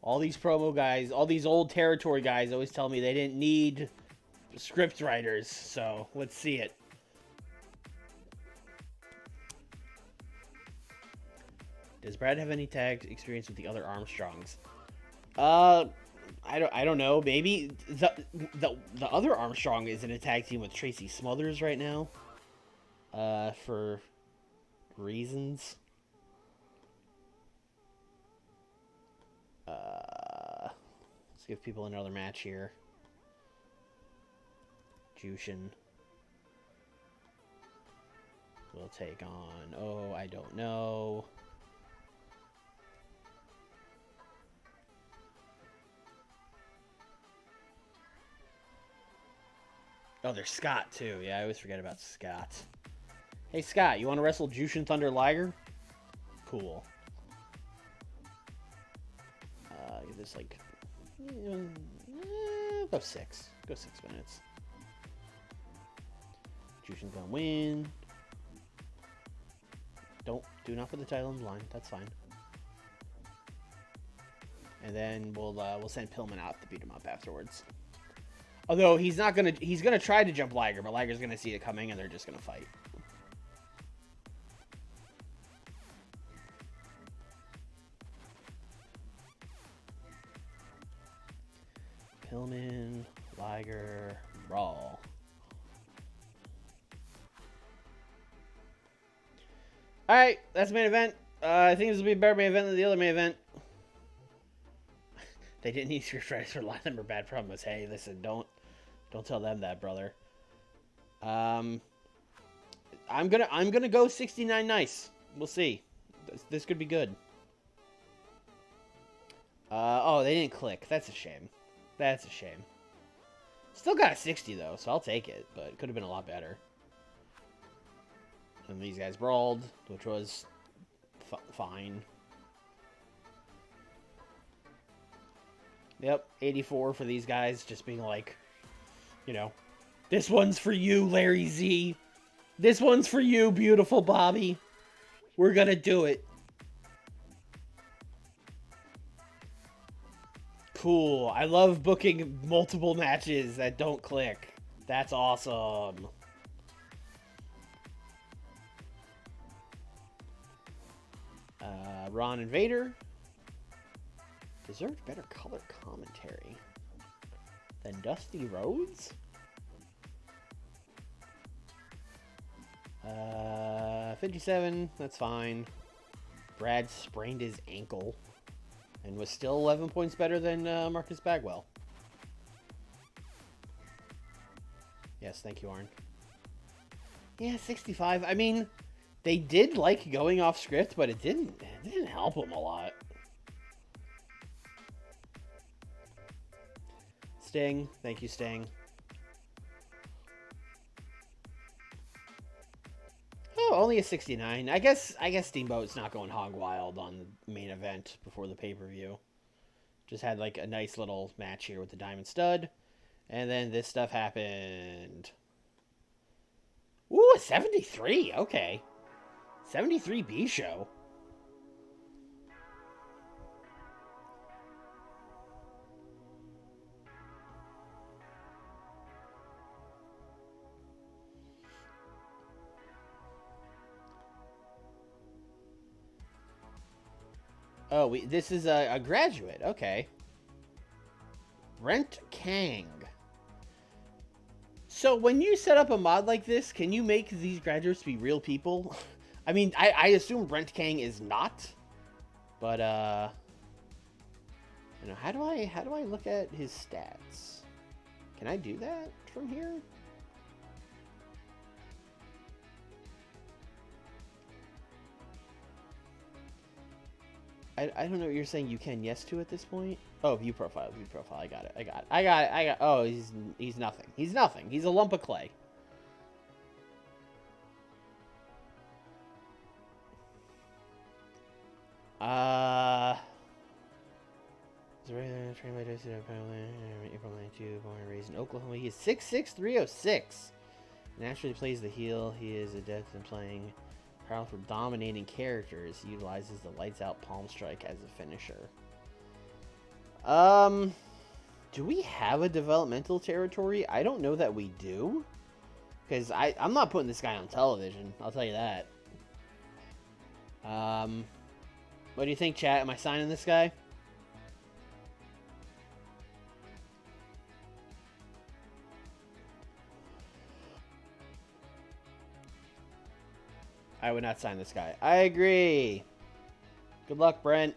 All these promo guys, all these old territory guys always tell me they didn't need script writers, so let's see it. Does Brad have any tag experience with the other Armstrongs? I don't know. Maybe the other Armstrong is in a tag team with Tracy Smothers right now. For reasons. Let's give people another match here. Jushin will take on. Oh, I don't know. Oh, there's Scott, too. Yeah, I always forget about Scott. Hey, Scott, you want to wrestle Jushin Thunder Liger? Cool. Give this, like... go 6. Go 6 minutes. Jushin's gonna win. Do not put the title on the line. That's fine. And then we'll send Pillman out to beat him up afterwards. Although he's gonna try to jump Liger, but Liger's gonna see it coming and they're just gonna fight. Pillman, Liger, Brawl. Alright, that's the main event. I think this will be a better main event than the other main event. They didn't need scriptwriters for last number bad promos. Hey, listen, don't tell them that, brother. I'm gonna go 69 nice. We'll see. This could be good. Oh, they didn't click. That's a shame. That's a shame. Still got a 60 though, so I'll take it. But it could have been a lot better. And these guys brawled, which was fine. Yep, 84 for these guys, just being like, you know, this one's for you, Larry Z. This one's for you, beautiful Bobby. We're gonna do it. Cool. I love booking multiple matches that don't click. That's awesome. Ron and Vader deserved better color commentary than Dusty Rhodes. 57, that's fine. Brad sprained his ankle and was still 11 points better than Marcus Bagwell. Yes, thank you, Arn. Yeah, 65. I mean, they did like going off script, but it didn't help them a lot. Sting, thank you, Sting. Oh, only a 69. I guess Steamboat's not going hog wild on the main event before the pay-per-view. Just had like a nice little match here with the Diamond Stud. And then this stuff happened. Ooh, a 73. Okay. 73B show. Oh, this is a graduate. Okay. Brent Kang. So when you set up a mod like this, can you make these graduates be real people? I mean, I assume Brent Kang is not, but you know, how do I look at his stats? Can I do that from here? I don't know what you're saying. You can yes to at this point. Oh, view profile. I got it. Oh, he's nothing. He's nothing. He's a lump of clay. Trained by WCW, April 92, born and raised in Oklahoma. He is 6'6", 306. Naturally plays the heel. He is adept in playing powerful, dominating characters. He utilizes the lights out palm strike as a finisher. Do we have a developmental territory? I don't know that we do. Because I'm not putting this guy on television. I'll tell you that. What do you think, chat? Am I signing this guy? I would not sign this guy. I agree. Good luck, Brent.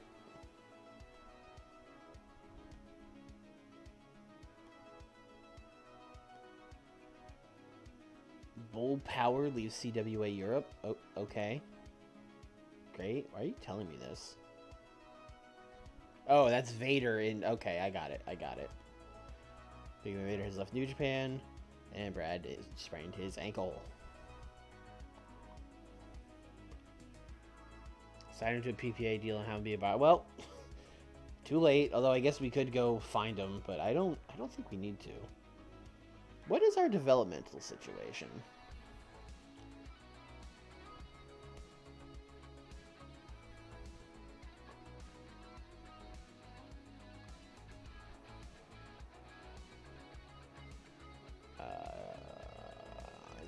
Bull Power leaves CWA Europe. Oh, okay. Great. Why are you telling me this? Oh, that's Vader in... Okay, I got it. I got it. Big Man Vader has left New Japan, and Brad is sprained his ankle. Sign him to a PPA deal and have him be about... Well, too late. Although I guess we could go find him, but I don't think we need to. What is our developmental situation?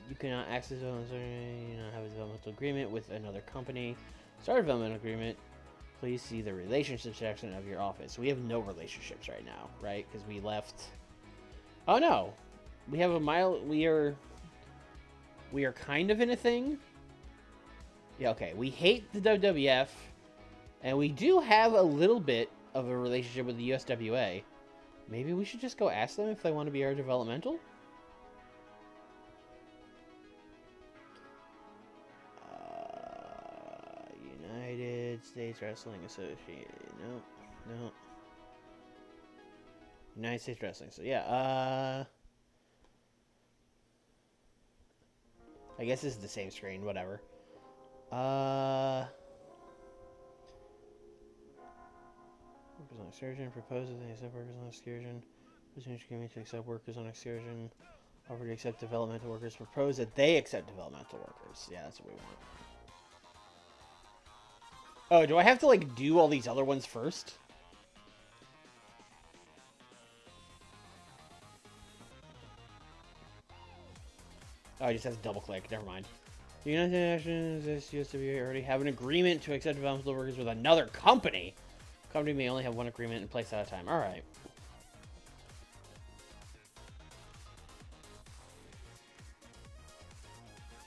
You cannot access development. You don't have a developmental agreement with another company. Start a development agreement. Please see the relationship section of your office. We have no relationships right now, right? Because we left. Oh no, we have a mile. We are kind of in a thing. Yeah, okay. We hate the WWF, and we do have a little bit of a relationship with the USWA. Maybe we should just go ask them if they want to be our developmental. United States Wrestling Association. No. United States Wrestling. So yeah. I guess this is the same screen. Whatever. Workers on excursion. Proposes they accept workers on excursion. Presumes agreement to accept workers on excursion. Offer to accept developmental workers. Propose that they accept developmental workers. Yeah, that's what we want. Oh, do I have to, like, do all these other ones first? Oh, I just have to double-click. Never mind. The United Nations, this USW already have an agreement to accept developmental workers with another company. Company may only have one agreement in place at a time. All right.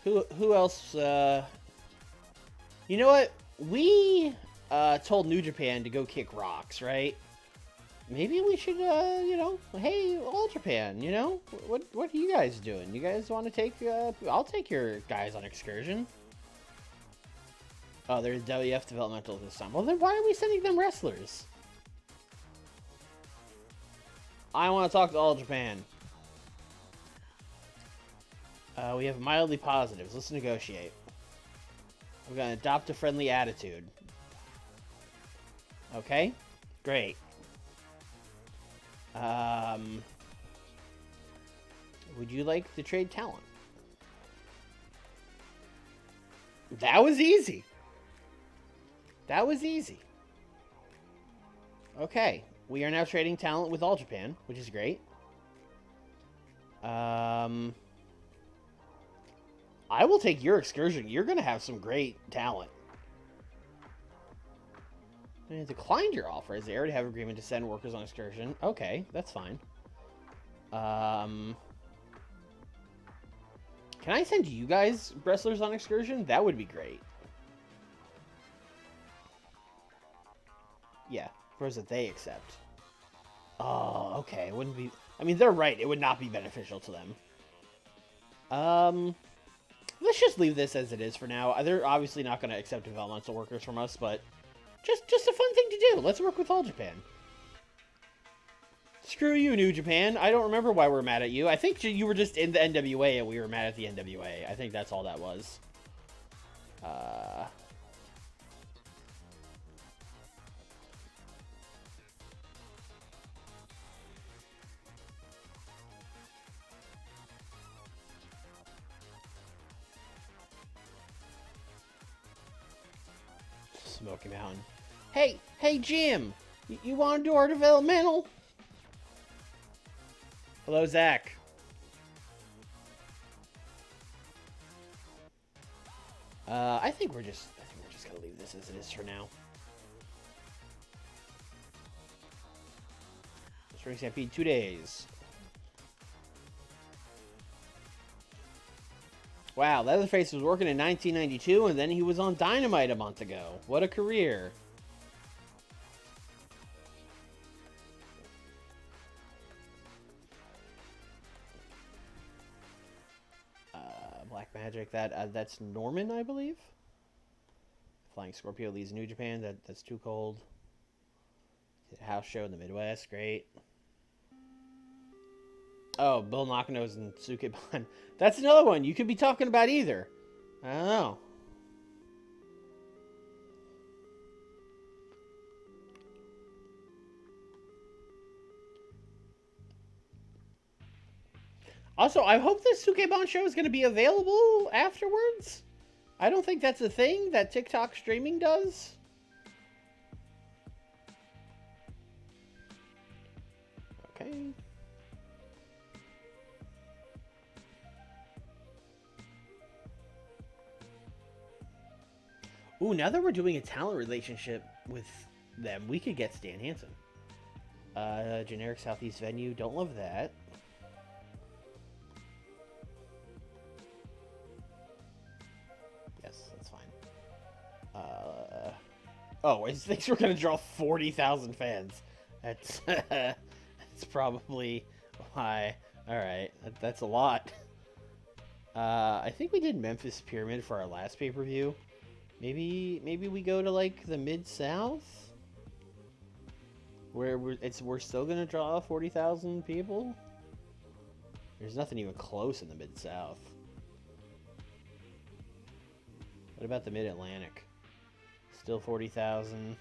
Who else? You know what? We told New Japan to go kick rocks, right? Maybe we should, you know, hey, All Japan, you know, what are you guys doing? You guys want to take? I'll take your guys on excursion. Oh, there's WF developmental this time. Well, then why are we sending them wrestlers? I want to talk to All Japan. We have mildly positives. Let's negotiate. We're going to adopt a friendly attitude. Okay? Great. Would you like to trade talent? That was easy. That was easy. Okay. We are now trading talent with All Japan, which is great. I will take your excursion. You're going to have some great talent. They declined your offer as they already have agreement to send workers on excursion. Okay, that's fine. Can I send you guys wrestlers on excursion? That would be great. Yeah, whereas that they accept. Oh, okay. It wouldn't be... I mean, they're right. It would not be beneficial to them. Let's just leave this as it is for now. They're obviously not going to accept developmental workers from us, but just a fun thing to do. Let's work with All Japan. Screw you, New Japan. I don't remember why we're mad at you. I think you were just in the NWA and we were mad at the NWA. I think that's all that was. Smoky Mountain. Hey, Jim! You want to do our developmental? Hello, Zach. I think we're just gonna leave this as it is for now. Spring Stampede 2 days. Wow, Leatherface was working in 1992, and then he was on Dynamite a month ago. What a career. Black Magic, that's Norman, I believe. Flying Scorpio leads New Japan. That's too cold. House show in the Midwest, great. Oh, Bill Nakano's and Sukeban. That's another one. You could be talking about either. I don't know. Also, I hope this Sukeban show is going to be available afterwards. I don't think that's a thing that TikTok streaming does. Okay. Ooh, now that we're doing a talent relationship with them, we could get Stan Hansen. Generic Southeast venue. Don't love that. Yes, that's fine. Oh, it thinks we're gonna draw 40,000 fans. That's that's probably why. All right, that's a lot. I think we did Memphis Pyramid for our last pay-per-view. Maybe we go to like the Mid-South, where we're still gonna draw 40,000 people. There's nothing even close in the Mid-South. What about the Mid-Atlantic? Still 40,000.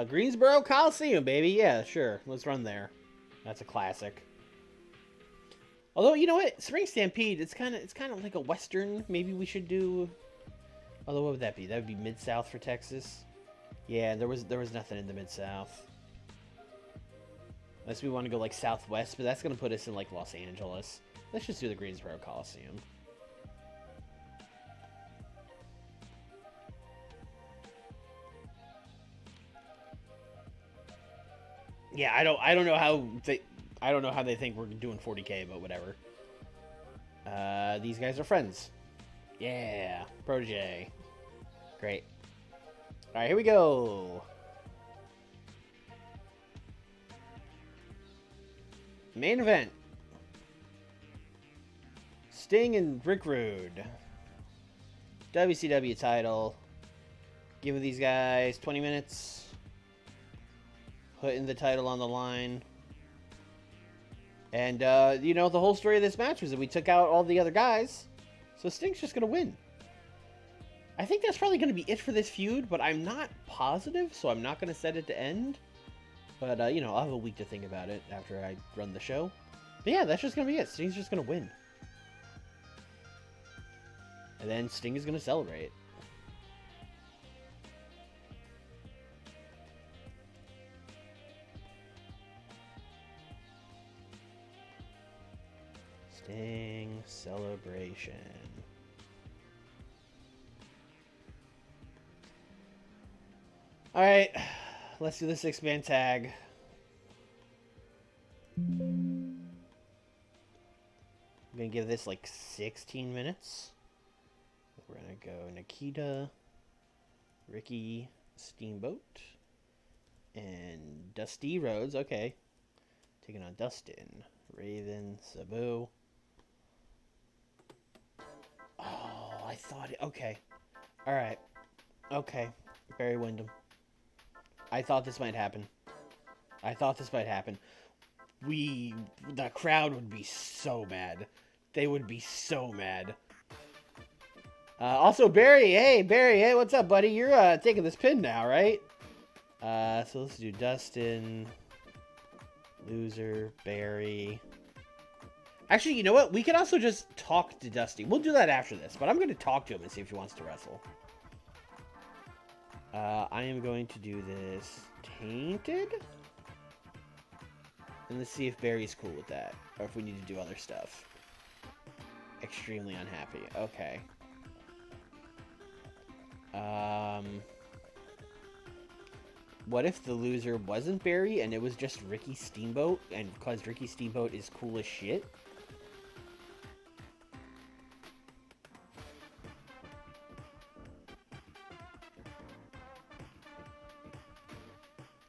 Greensboro Coliseum, baby. Yeah, sure. Let's run there. That's a classic. Although, you know what? Spring Stampede, it's kind of like a Western. Maybe we should do... Although, what would that be? That would be Mid-South for Texas. Yeah, there was nothing in the Mid-South. Unless we want to go, like, Southwest, but that's going to put us in, like, Los Angeles. Let's just do the Greensboro Coliseum. Yeah, I don't know how they think we're doing 40K, but whatever. These guys are friends. Yeah, protege. Great. All right, here we go. Main event. Sting and Rick Rude. WCW title. Give these guys 20 minutes. Putting the title on the line. And, you know, the whole story of this match was that we took out all the other guys. So Sting's just going to win. I think that's probably going to be it for this feud, but I'm not positive, so I'm not going to set it to end. But, you know, I'll have a week to think about it after I run the show. But yeah, that's just going to be it. Sting's just going to win. And then Sting is going to celebrate. Sting celebration. Alright, let's do the 6-man tag. I'm gonna give this like 16 minutes. We're gonna go Nikita, Ricky, Steamboat, and Dusty Rhodes. Okay. Taking on Dustin, Raven, Sabu. Oh, I thought it. Okay. Alright. Okay. Barry Windham. I thought this might happen. The crowd would be so mad. They would be so mad. Also, Barry, hey, what's up, buddy? You're taking this pin now, right? So let's do Dustin, Loser, Barry. Actually, you know what? We could also just talk to Dusty. We'll do that after this, but I'm going to talk to him and see if he wants to wrestle. I am going to do this Tainted. And let's see if Barry's cool with that. Or if we need to do other stuff. Extremely unhappy. Okay. What if the loser wasn't Barry and it was just Ricky Steamboat, and because Ricky Steamboat is cool as shit?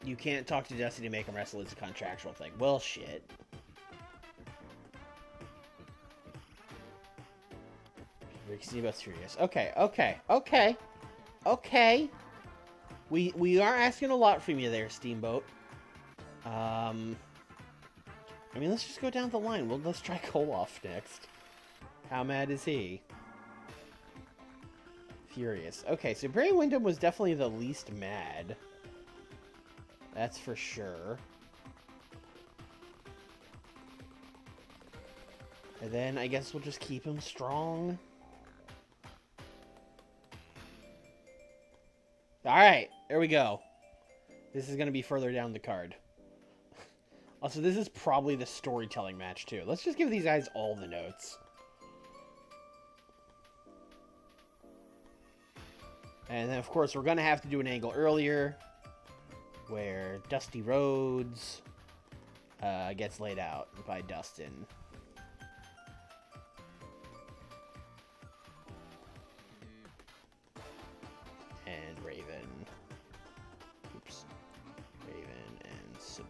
You can't talk to Dusty to make him wrestle. It's a contractual thing. Well, shit. Ricky Steamboat's furious. Okay. We are asking a lot from you there, Steamboat. I mean, let's just go down the line. Let's try Koloff next. How mad is he? Furious. Okay, so Barry Windham was definitely the least mad. That's for sure. And then I guess we'll just keep him strong. Alright, there we go. This is going to be further down the card. Also, this is probably the storytelling match, too. Let's just give these guys all the notes. And then, of course, we're going to have to do an angle earlier where Dusty Rhodes gets laid out by Dustin. And Raven. Oops. Raven and Sabu.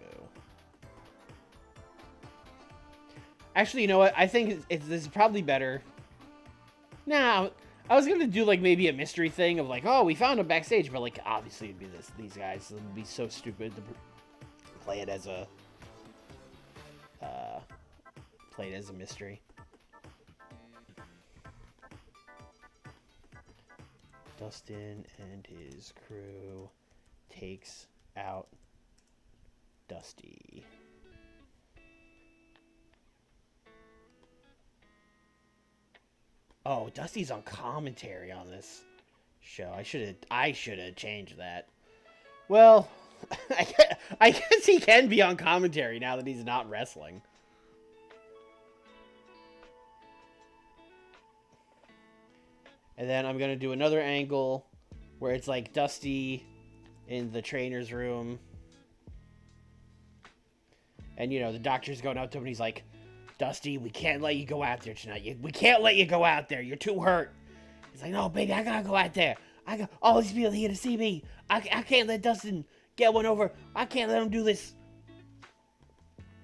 Actually, you know what? I think this is probably better. Nah, I was gonna do like maybe a mystery thing of like, oh, we found him backstage, but like obviously it'd be these guys. It would be so stupid to play it as a mystery. Dustin and his crew takes out Dusty. Oh, Dusty's on commentary on this show. I should have changed that. Well, I guess he can be on commentary now that he's not wrestling. And then I'm going to do another angle where it's like Dusty in the trainer's room. And, you know, the doctor's going up to him and he's like, Dusty, we can't let you go out there tonight. We can't let you go out there. You're too hurt. He's like, no, baby, I got to go out there. All these people here to see me. I can't let Dustin get one over. I can't let him do this.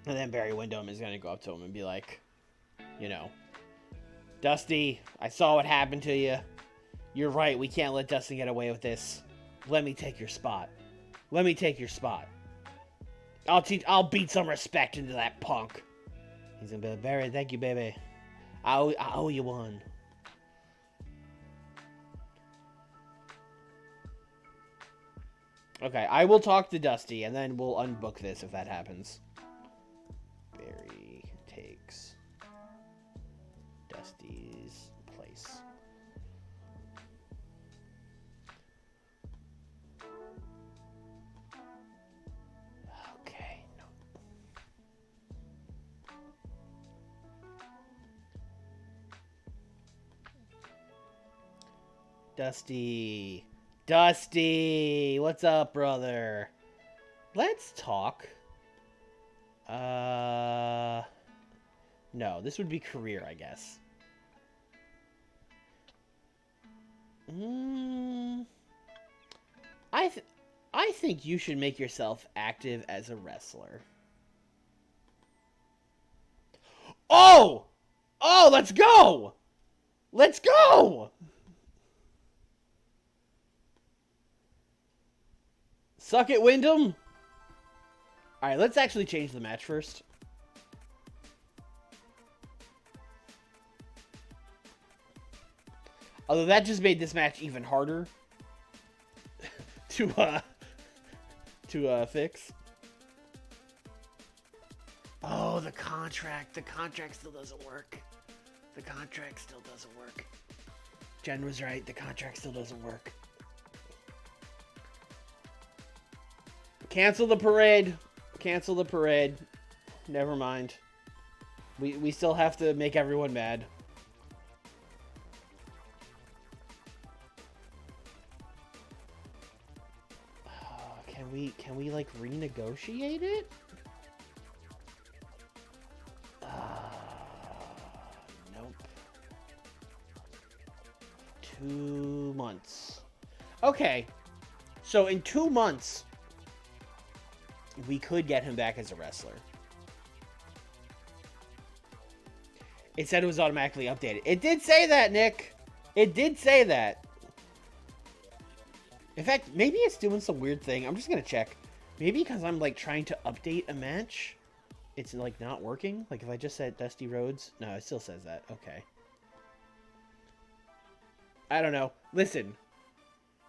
And then Barry Windham is going to go up to him and be like, you know, Dusty, I saw what happened to you. You're right. We can't let Dustin get away with this. Let me take your spot. Let me take your spot. I'll beat some respect into that punk. He's gonna be like, Barry, thank you, baby. I owe you one. Okay, I will talk to Dusty, and then we'll unbook this if that happens. Barry takes Dusty's place. Okay, no. Dusty, what's up, brother? Let's talk. No, this would be career, I guess. I think you should make yourself active as a wrestler. Oh! Oh, let's go! Let's go! Suck it, Wyndham! Alright, let's actually change the match first. Although that just made this match even harder to fix. Oh, the contract. The contract still doesn't work. The contract still doesn't work. Jen was right. The contract still doesn't work. Cancel the parade. Cancel the parade. Never mind. We still have to make everyone mad. Can we, like, renegotiate it? Nope. 2 months. Okay. So in 2 months, we could get him back as a wrestler. It said it was automatically updated. It did say that, Nick. It did say that. In fact, maybe it's doing some weird thing. I'm just going to check. Maybe because I'm, like, trying to update a match, it's, like, not working. Like, if I just said Dusty Rhodes. No, it still says that. Okay. I don't know. Listen.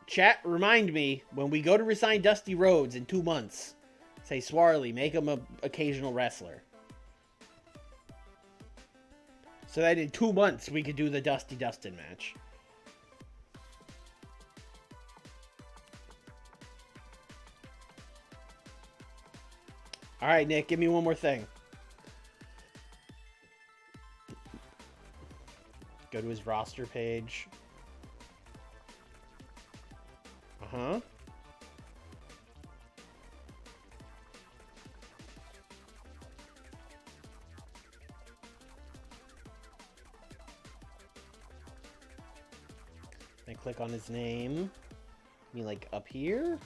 Chat, remind me when we go to resign Dusty Rhodes in 2 months. Say, Swarley, make him an occasional wrestler. So that in 2 months, we could do the Dusty Dustin match. All right, Nick, give me one more thing. Go to his roster page. Uh-huh. Then click on his name. You mean like up here?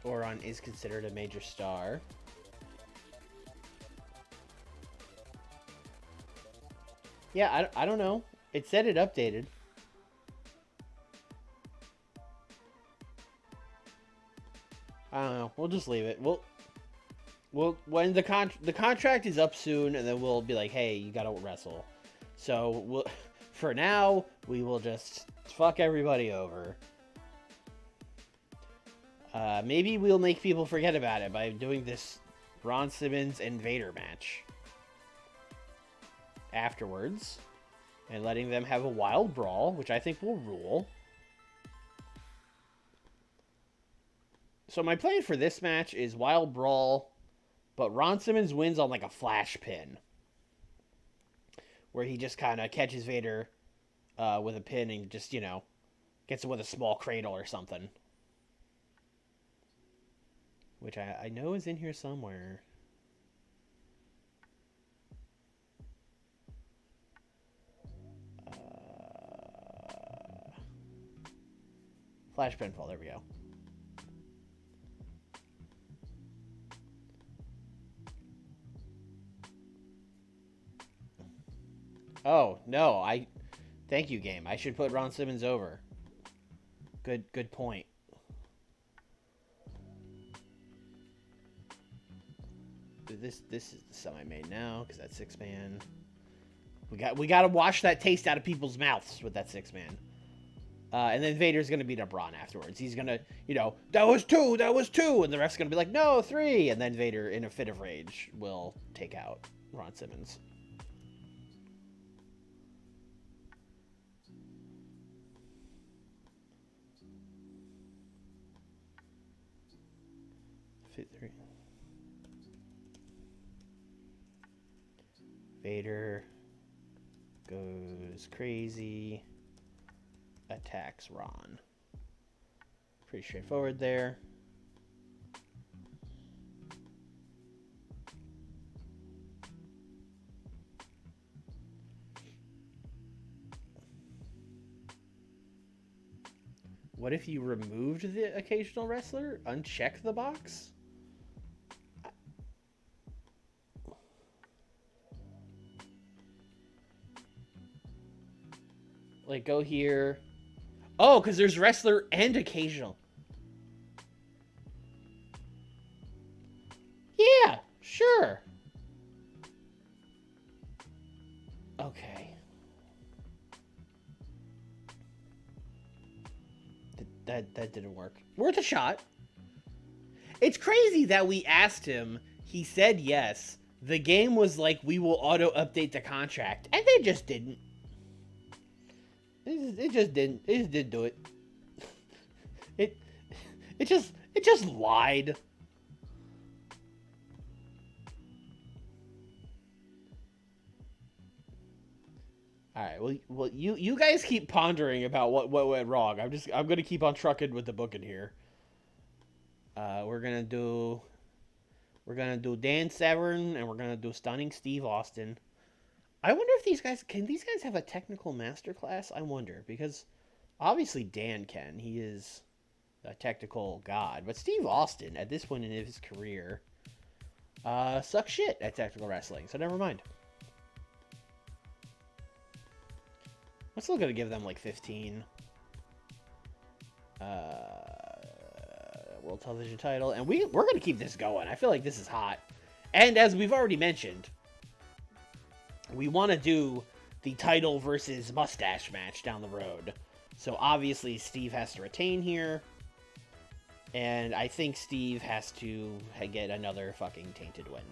Or on is considered a major star. Yeah, I don't know. It said it updated. I don't know. We'll just leave it. We'll when the contract is up soon, and then we'll be like, hey, you gotta wrestle. So for now, we will just fuck everybody over. Maybe we'll make people forget about it by doing this Ron Simmons and Vader match afterwards, and letting them have a wild brawl, which I think will rule. So my plan for this match is wild brawl, but Ron Simmons wins on like a flash pin, where he just kind of catches Vader with a pin and just, you know, gets him with a small cradle or something. Which I know is in here somewhere. Flash pinfall, there we go. Oh, no, thank you, game. I should put Ron Simmons over. Good point. This is the sum I made now, because that's 6-man. We got to wash that taste out of people's mouths with that 6-man. And then Vader's going to beat up Ron afterwards. He's going to, you know, that was 2, and the ref's going to be like, no, 3, and then Vader, in a fit of rage, will take out Ron Simmons. Fit 3. Vader goes crazy, attacks Ron. Pretty straightforward there. What if you removed the occasional wrestler? Uncheck the box? Like, go here. Oh, because there's wrestler and occasional. Yeah, sure. Okay. That didn't work. Worth a shot. It's crazy that we asked him. He said yes. The game was like, we will auto-update the contract. And they just didn't. It just didn't. It just didn't do it. It just lied. All right. Well, you guys keep pondering about what went wrong. I'm gonna keep on trucking with the booking here. Uh, we're gonna do we're gonna do Dan Severn and we're gonna do Stunning Steve Austin. I wonder if these guys have a technical masterclass. I wonder because obviously Dan can. He is a technical god, but Steve Austin at this point in his career sucks shit at technical wrestling. So never mind. I'm still gonna give them like 15. World Television title, and we're gonna keep this going. I feel like this is hot, and as we've already mentioned, we want to do the title versus mustache match down the road. So obviously Steve has to retain here, and I think Steve has to get another fucking tainted win.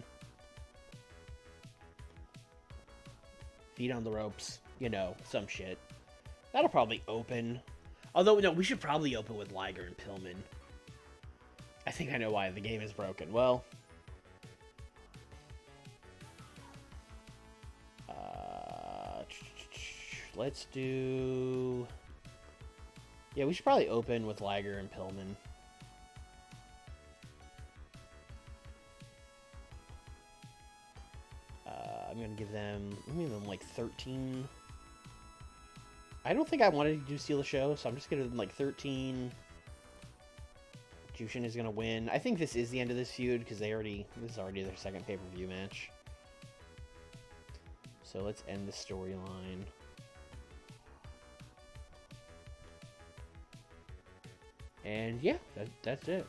Feet on the ropes, some shit. That'll probably open. Although, no, we should probably open with Liger and Pillman. I think I know why the game is broken. Well, let's do... Yeah, we should probably open with Liger and Pillman. I'm going to give them like 13. I don't think I wanted to do steal the show, so I'm just going to give them like 13. Jushin is going to win. I think this is the end of this feud because this is already their second pay-per-view match. So let's end the storyline. And yeah, that's it.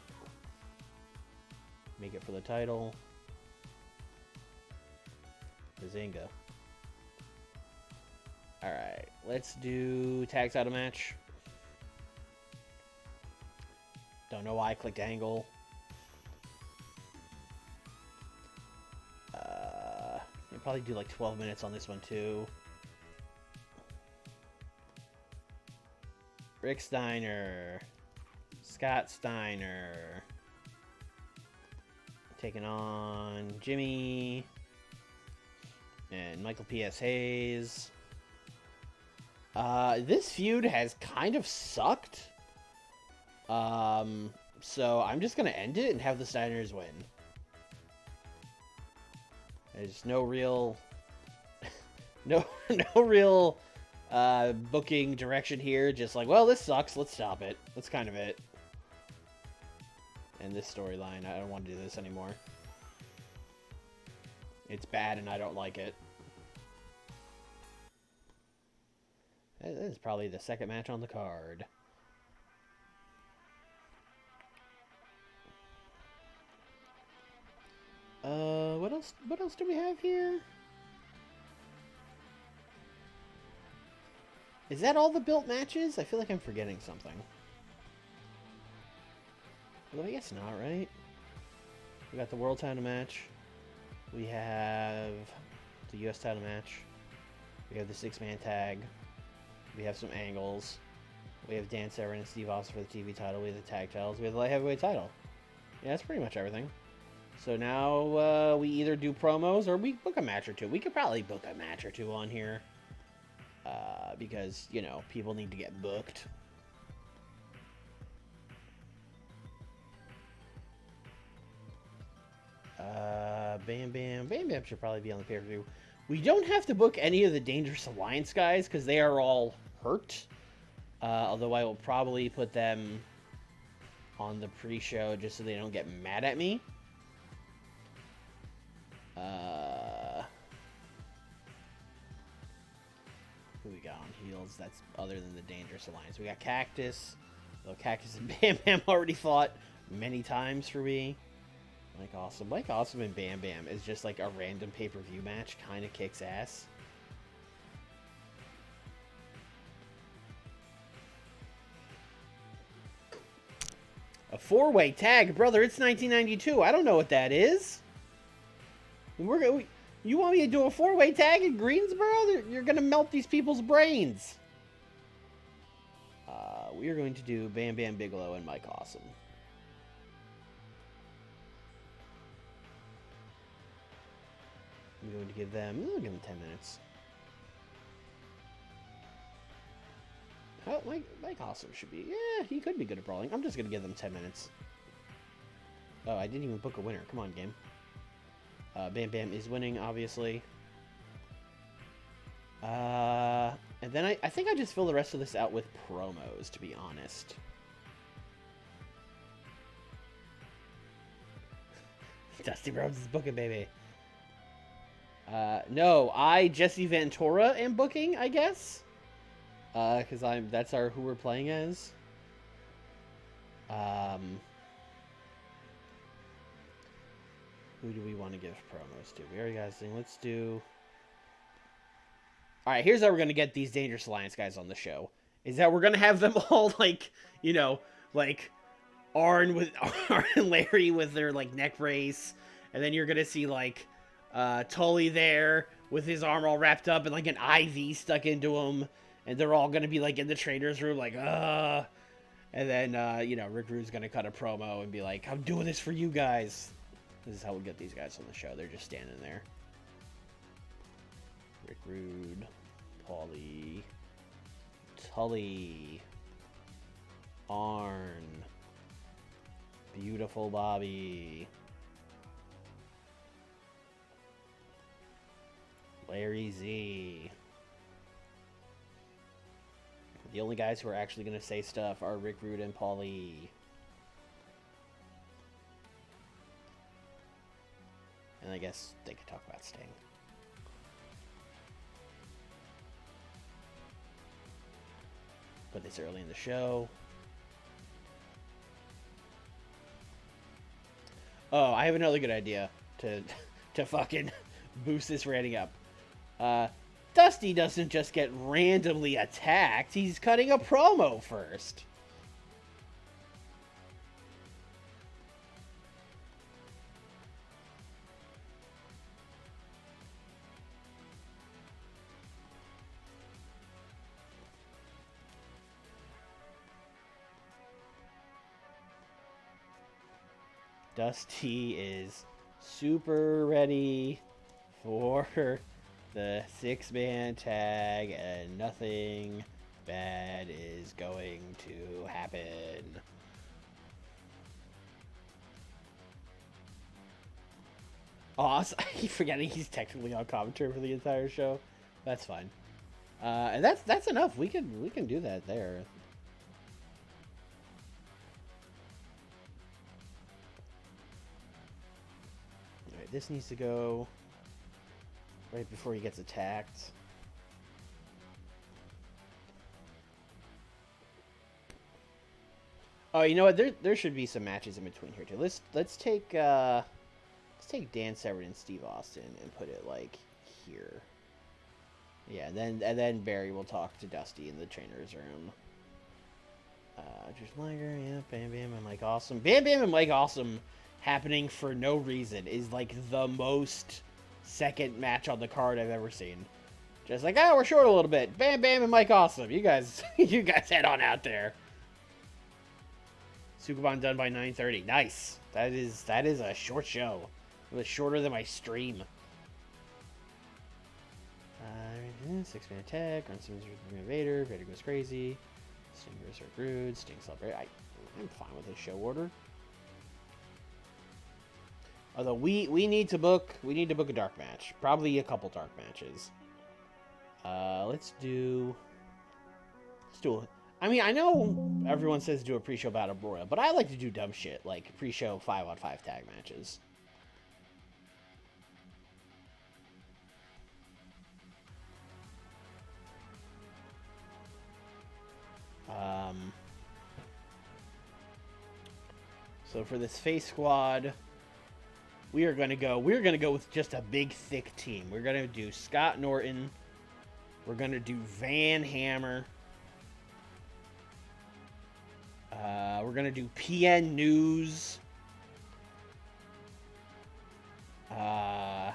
Make it for the title. Bazinga. Alright, let's do tag title match. Don't know why I clicked angle. I'll probably do like 12 minutes on this one too. Rick Steiner. Scott Steiner. Taking on Jimmy. And Michael P.S. Hayes. This feud has kind of sucked. So I'm just gonna end it and have the Steiners win. There's no real, no real, booking direction here. Just like, well, this sucks. Let's stop it. That's kind of it. And this storyline, I don't want to do this anymore. It's bad and I don't like it. This is probably the second match on the card. What else do we have here? Is that all the built matches? I feel like I'm forgetting something. Well, I guess not, right? We got the World Title match. We have the US title match. We have the 6-man tag. We have some angles. We have Dan Severn and Steve Austin for the TV title. We have the tag titles. We have the light heavyweight title. Yeah, that's pretty much everything. So now we either do promos or we book a match or two. We could probably book a match or two on here. Because, people need to get booked. Bam Bam should probably be on the pay-per-view. We don't have to book any of the Dangerous Alliance guys because they are all hurt. Although I will probably put them on the pre-show just so they don't get mad at me. Who we got on heels? That's other than the Dangerous Alliance. We got Cactus. Though Cactus and Bam Bam already fought many times for me. Mike Awesome and Bam Bam is just like a random pay-per-view match. Kind of kicks ass. A 4-way tag, brother. It's 1992. I don't know what that is. You want me to do a 4-way tag in Greensboro? You're gonna melt these people's brains. We are going to do Bam Bam Bigelow and Mike Awesome. I'm going to give them 10 minutes. Oh, Mike also should be. Yeah, he could be good at brawling. I'm just gonna give them 10 minutes. Oh, I didn't even book a winner. Come on, game. Bam Bam is winning, obviously. And then I think I just fill the rest of this out with promos, to be honest. Dusty Rhodes is booking, baby. No, Jesse Ventura, am booking, I guess. Because that's who we're playing as. Who do we want to give promos to? We already got this thing. Let's do... Alright, here's how we're going to get these Dangerous Alliance guys on the show. Is that we're going to have them all, like, you know, like, Arn and Larry with their, like, neck brace. And then you're going to see, like, Tully there with his arm all wrapped up and, like, an IV stuck into him. And they're all going to be, like, in the trainer's room, like, And then, you know, Rick Rude's going to cut a promo and be like, I'm doing this for you guys. This is how we'll get these guys on the show. They're just standing there. Rick Rude, Paulie, Tully, Arn, Beautiful Bobby, Larry Z. The only guys who are actually going to say stuff are Rick Rude and Paulie. And I guess they could talk about Sting. Put this early in the show. Oh, I have another good idea to fucking boost this rating up. Dusty doesn't just get randomly attacked. He's cutting a promo first. Dusty is super ready for the 6-man tag, and nothing bad is going to happen. Oh, I keep forgetting he's technically on commentary for the entire show. That's fine. And that's enough. We can do that there. Alright, this needs to go right before he gets attacked. Oh, you know what? There should be some matches in between here too. Let's take Dan Severn and Steve Austin and put it like here. Yeah, and then Barry will talk to Dusty in the trainer's room. Just Liger, yeah, Bam Bam and Mike Awesome. Bam Bam and Mike Awesome happening for no reason is like the most second match on the card I've ever seen. Just like, we're short a little bit. Bam Bam and Mike Awesome. You guys head on out there. Sukuban done by 9:30. Nice. That is a short show. It was shorter than my stream. 6-man tag. Grunt Simmons with Vader. Vader goes crazy. Stingers are rude. Sting celebrate. I'm fine with this show order. Although we need to book a dark match. Probably a couple dark matches. Let's do. I mean, I know everyone says do a pre-show battle royal, but I like to do dumb shit like pre-show 5-on-5 tag matches. So for this face squad, we're gonna go with just a big thick team. We're gonna do Scott Norton. We're gonna do Van Hammer. We're gonna do PN News. The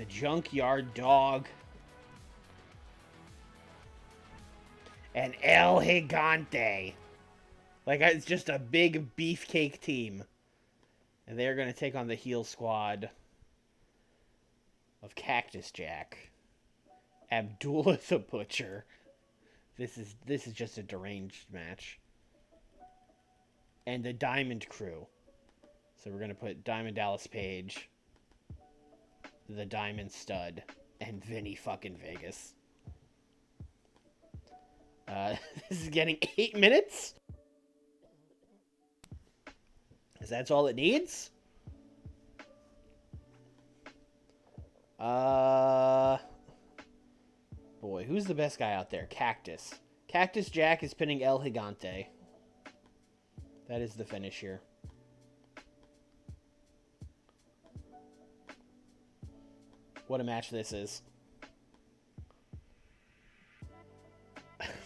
Junkyard Dog. And El Gigante. Like, it's just a big beefcake team. And they're going to take on the heel squad of Cactus Jack, Abdullah the Butcher, This is just a deranged match. And the Diamond Crew. So we're gonna put Diamond Dallas Page, the Diamond Stud, and Vinny fucking Vegas. This is getting 8 minutes. Is that all it needs? Boy, who's the best guy out there? Cactus. Cactus Jack is pinning El Gigante. That is the finish here. What a match this is.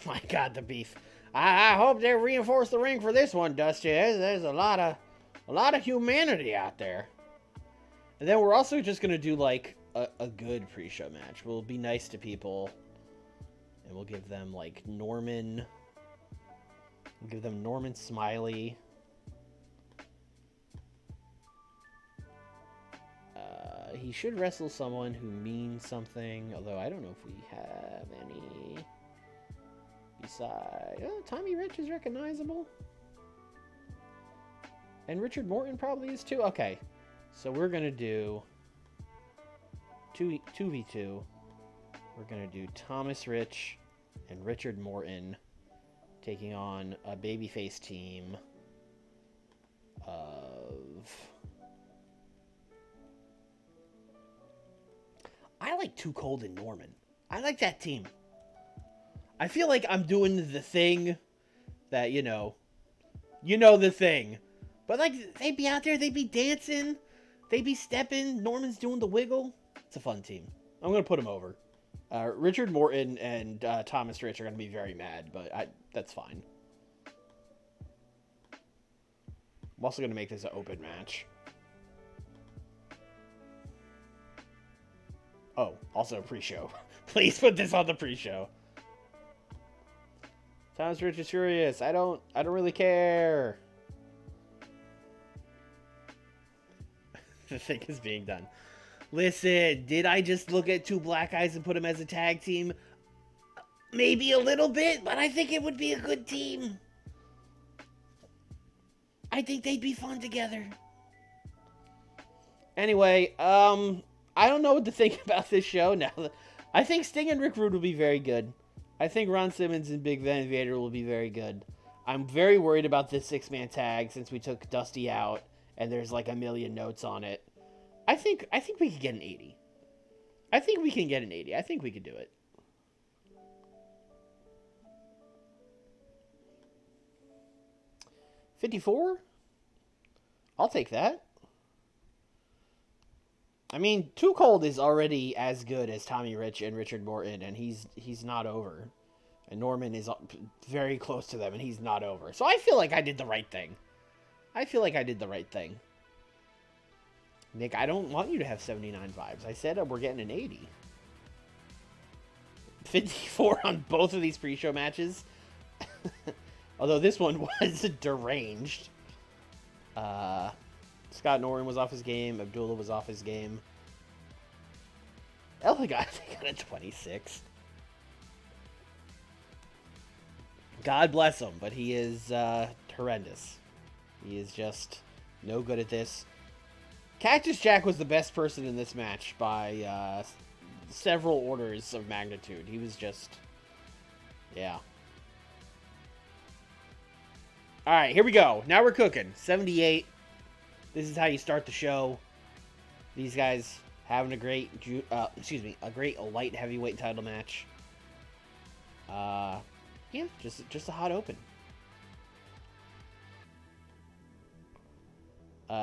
My God, the beef. I hope they reinforce the ring for this one, Dusty. There's a lot of humanity out there. And then we're also just gonna do like a good pre-show match. We'll be nice to people, and we'll give them like Norman. We'll give them Norman Smiley. He should wrestle someone who means something, although I don't know if we have any. Besides, Tommy Rich is recognizable. And Richard Morton probably is too. Okay, so we're going to do 2v2. We're going to do Thomas Rich and Richard Morton taking on a babyface team of... I like Too Cold and Norman. I like that team. I feel like I'm doing the thing that, you know the thing. But, like, they'd be out there, they'd be dancing, they'd be stepping, Norman's doing the wiggle. It's a fun team. I'm going to put them over. Richard Morton and Thomas Rich are going to be very mad, but that's fine. I'm also going to make this an open match. Oh, also pre-show. Please put this on the pre-show. Thomas Rich is furious. I don't really care. The thing is being done. Listen, did I just look at two black guys and put them as a tag team? Maybe a little bit, but I think it would be a good team. I think they'd be fun together. Anyway, I don't know what to think about this show now. I think Sting and Rick Rude will be very good. I think Ron Simmons and Big Van Vader will be very good. I'm very worried about this 6-man tag since we took Dusty out and there's like a million notes on it. I think we could get an 80. I think we can get an 80. I think we could do it. $54? I'll take that. I mean, Too Cold is already as good as Tommy Rich and Richard Morton, and he's not over. And Norman is very close to them, and he's not over. So I feel like I did the right thing. Nick, I don't want you to have 79 vibes. I said we're getting an 80. 54 on both of these pre-show matches. Although this one was deranged. Scott Norton was off his game. Abdullah was off his game. Ellie got a 26. God bless him, but he is horrendous. He is just no good at this. Cactus Jack was the best person in this match by several orders of magnitude. He was just... yeah. Alright, here we go. Now we're cooking. 78. This is how you start the show. These guys having a great, a great light heavyweight title match. Yeah, just a hot open.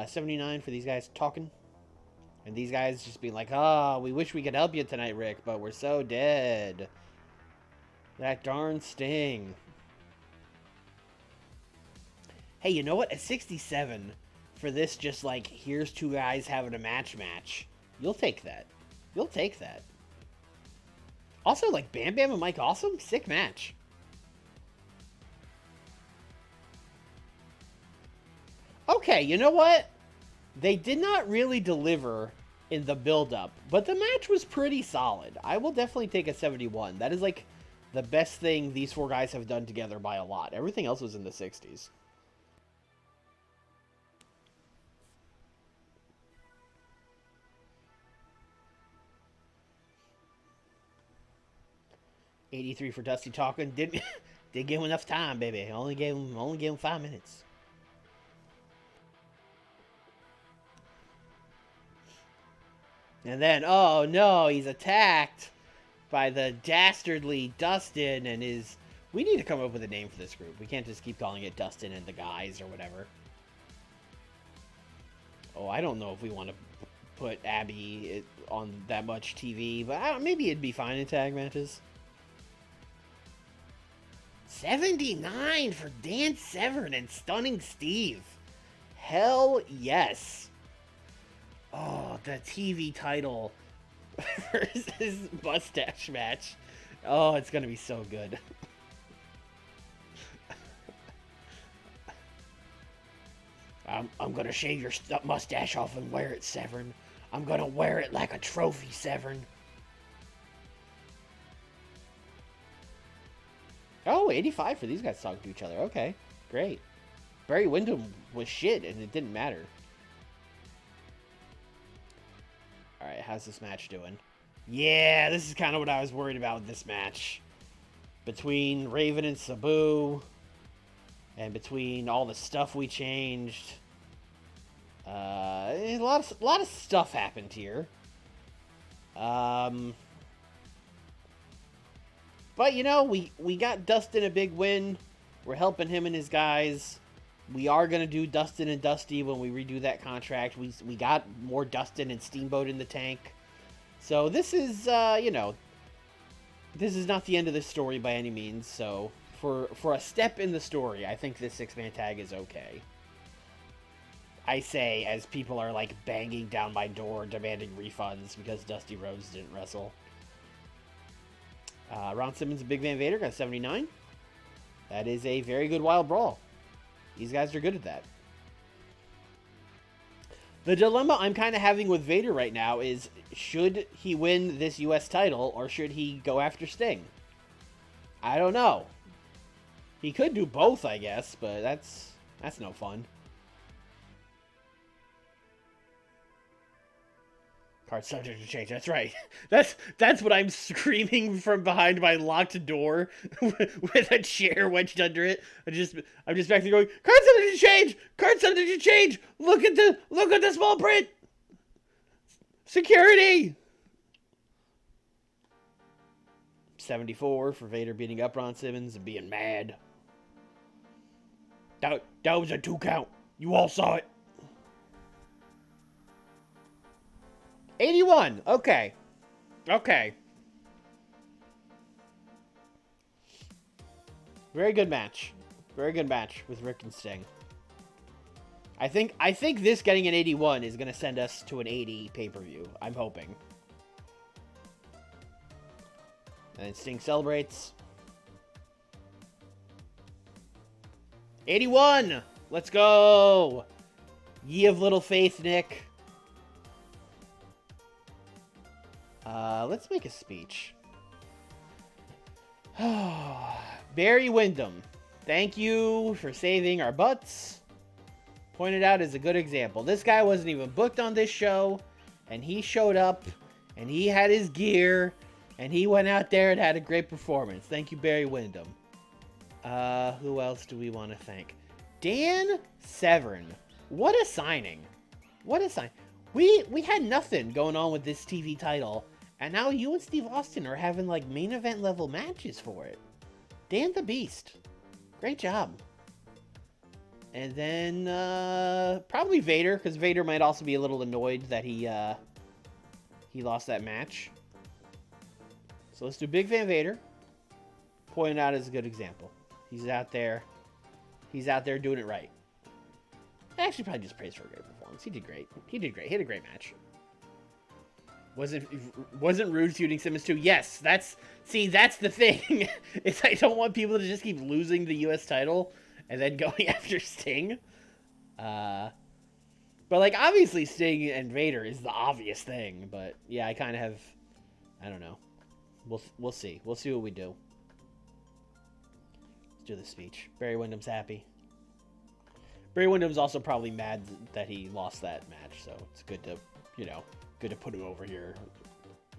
79 for these guys talking. And these guys just being like, oh, we wish we could help you tonight, Rick, but we're so dead. That darn Sting. Hey, you know what? At 67... for this, just like, here's two guys having a match. You'll take that. You'll take that. Also, like, Bam Bam and Mike Awesome? Sick match. Okay, you know what? They did not really deliver in the build-up, but the match was pretty solid. I will definitely take a 71. That is, like, the best thing these four guys have done together by a lot. Everything else was in the 60s. $83 for Dusty talking. Didn't give him enough time, baby. Only gave him 5 minutes. And then, oh no, he's attacked by the dastardly Dustin and his... We need to come up with a name for this group. We can't just keep calling it Dustin and the guys or whatever. Oh, I don't know if we want to put Abby on that much TV, but maybe it'd be fine in tag matches. 79 for Dan Severn and Stunning Steve. Hell yes. Oh, the TV title versus mustache match. Oh, it's going to be so good. I'm going to shave your mustache off and wear it, Severn. I'm going to wear it like a trophy, Severn. Oh, 85 for these guys talking to each other. Okay, great. Barry Windham was shit, and it didn't matter. Alright, how's this match doing? Yeah, this is kind of what I was worried about with this match. Between Raven and Sabu, and between all the stuff we changed, a lot of stuff happened here. But, you know, we got Dustin a big win. We're helping him and his guys. We are going to do Dustin and Dusty when we redo that contract. We got more Dustin and Steamboat in the tank. So this is, you know, this is not the end of the story by any means. So for a step in the story, I think this 6-man tag is okay. I say as people are, like, banging down my door demanding refunds because Dusty Rhodes didn't wrestle. Ron Simmons and Big Van Vader got 79. That is a very good Wild Brawl. These guys are good at that. The dilemma I'm kind of having with Vader right now is, should he win this U.S. title or should he go after Sting? I don't know. He could do both, I guess, but that's no fun. Card subject to change. That's right. That's what I'm screaming from behind my locked door with a chair wedged under it. I'm just back there going, card subject to change. Card subject to change. Look at the small print. Security. 74 for Vader beating up Ron Simmons and being mad. That was a 2 count. You all saw it. 81. Okay. Very good match. Very good match with Rick and Sting. I think this getting an 81 is going to send us to an 80 pay-per-view. I'm hoping. And then Sting celebrates. 81! Let's go! Ye of little faith, Nick. Let's make a speech. Barry Windham, thank you for saving our butts. Pointed out as a good example. This guy wasn't even booked on this show, and he showed up, and he had his gear, and he went out there and had a great performance. Thank you, Barry Windham. Who else do we want to thank? Dan Severn. What a signing. What a sign. We had nothing going on with this TV title, and now you and Steve Austin are having, like, main event level matches for it. Dan the Beast. Great job. And then, probably Vader, because Vader might also be a little annoyed that he lost that match. So let's do Big Van Vader. Pointed out as a good example. He's out there doing it right. Actually, probably just praise for a great performance. He did great. He had a great match. Wasn't Rude feuding Simmons too? Yes, that's the thing. Is I don't want people to just keep losing the U.S. title and then going after Sting. But, like, obviously Sting and Vader is the obvious thing. But, yeah, I kind of have... I don't know. We'll see. We'll see what we do. Let's do the speech. Barry Windham's happy. Barry Windham's also probably mad that he lost that match, so it's good to, good to put him over here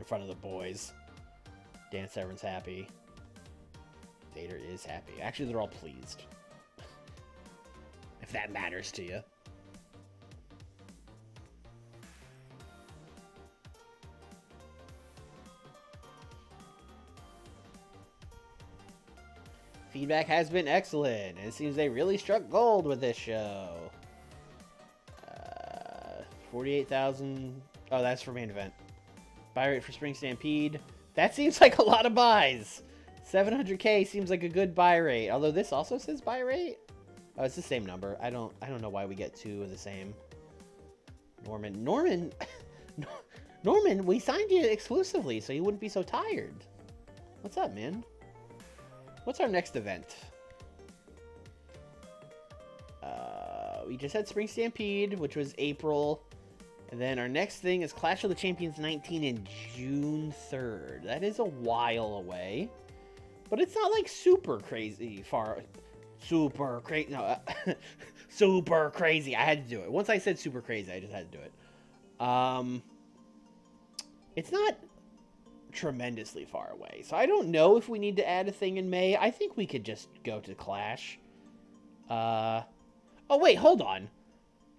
in front of the boys. Dan Severn's happy. Vader is happy. Actually, they're all pleased. If that matters to you. Feedback has been excellent, and it seems they really struck gold with this show. 48,000. Oh, that's for main event. Buy rate for Spring Stampede. That seems like a lot of buys. 700K seems like a good buy rate. Although this also says buy rate. Oh, it's the same number. I don't know why we get two of the same. Norman, we signed you exclusively, so you wouldn't be so tired. What's up, man? What's our next event? We just had Spring Stampede, which was April. And then our next thing is Clash of the Champions 19 in June 3rd. That is a while away. But it's not like super crazy far. Super crazy. No, super crazy. I had to do it. Once I said super crazy, I just had to do it. It's not tremendously far away. So I don't know if we need to add a thing in May. I think we could just go to Clash. Oh, wait, hold on.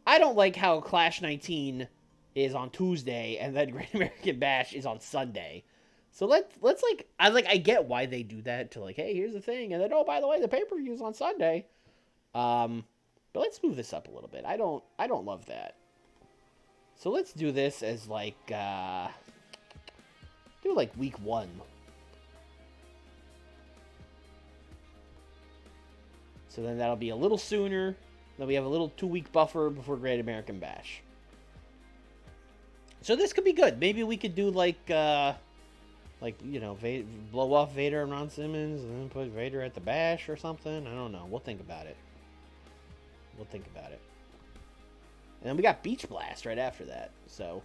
I don't like how Clash 19 is on Tuesday and then Great American Bash is on Sunday. So let's I get why they do that to like, hey, here's the thing, and then oh, by the way, the pay-per-view is on Sunday. But let's move this up a little bit. I don't love that. So let's do this as like do like week 1. So then that'll be a little sooner. Then we have a little 2-week buffer before Great American Bash. So this could be good. Maybe we could do like blow off Vader and Ron Simmons and then put Vader at the Bash or something. I don't know. We'll think about it. And then we got Beach Blast right after that. So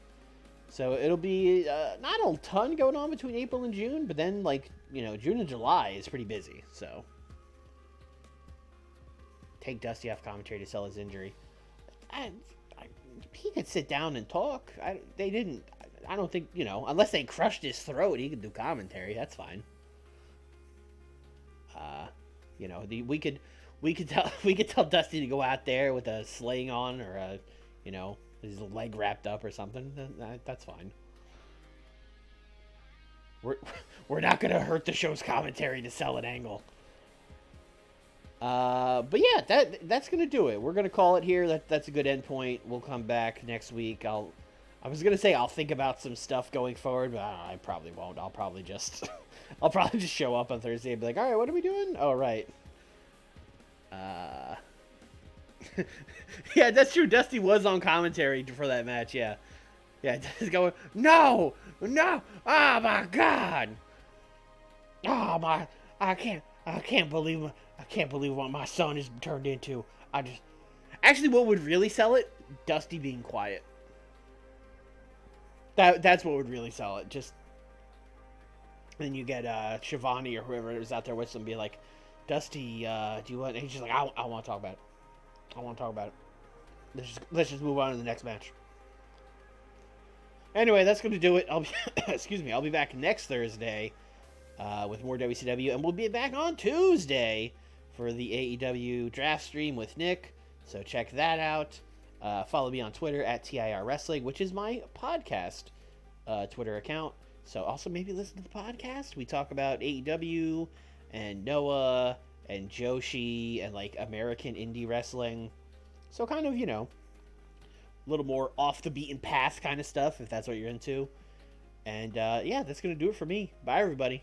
it'll be not a ton going on between April and June, but then June and July is pretty busy. So take Dusty off commentary to sell his injury. He could sit down and talk. I don't think, unless they crushed his throat, he could do commentary. That's fine. We could tell Dusty to go out there with a sling on or his leg wrapped up or something. That's fine. We're not gonna hurt the show's commentary to sell an angle. But yeah, that's gonna do it. We're gonna call it here. That's a good endpoint. We'll come back next week. I was gonna say I'll think about some stuff going forward, but I probably won't. I'll probably just show up on Thursday and be like, all right, what are we doing? Oh, right. Yeah, that's true. Dusty was on commentary for that match. Yeah, Dusty's going, no, oh my God, oh my, I can't believe what my son has turned into. Actually, what would really sell it? Dusty being quiet. That's what would really sell it. Just then you get Shivani or whoever is out there with them be like, Dusty, do you want? And he's just like, I want to talk about it. I want to talk about it. Let's just move on to the next match. Anyway, that's going to do it. I'll be back next Thursday with more WCW, and we'll be back on Tuesday for the AEW draft stream with Nick. So check that out. Follow me on Twitter at TIR Wrestling, which is my podcast Twitter account. So also maybe listen to the podcast. We talk about AEW and Noah and Joshi and like American indie wrestling. So kind of, a little more off the beaten path kind of stuff if that's what you're into. And yeah, that's going to do it for me. Bye, everybody.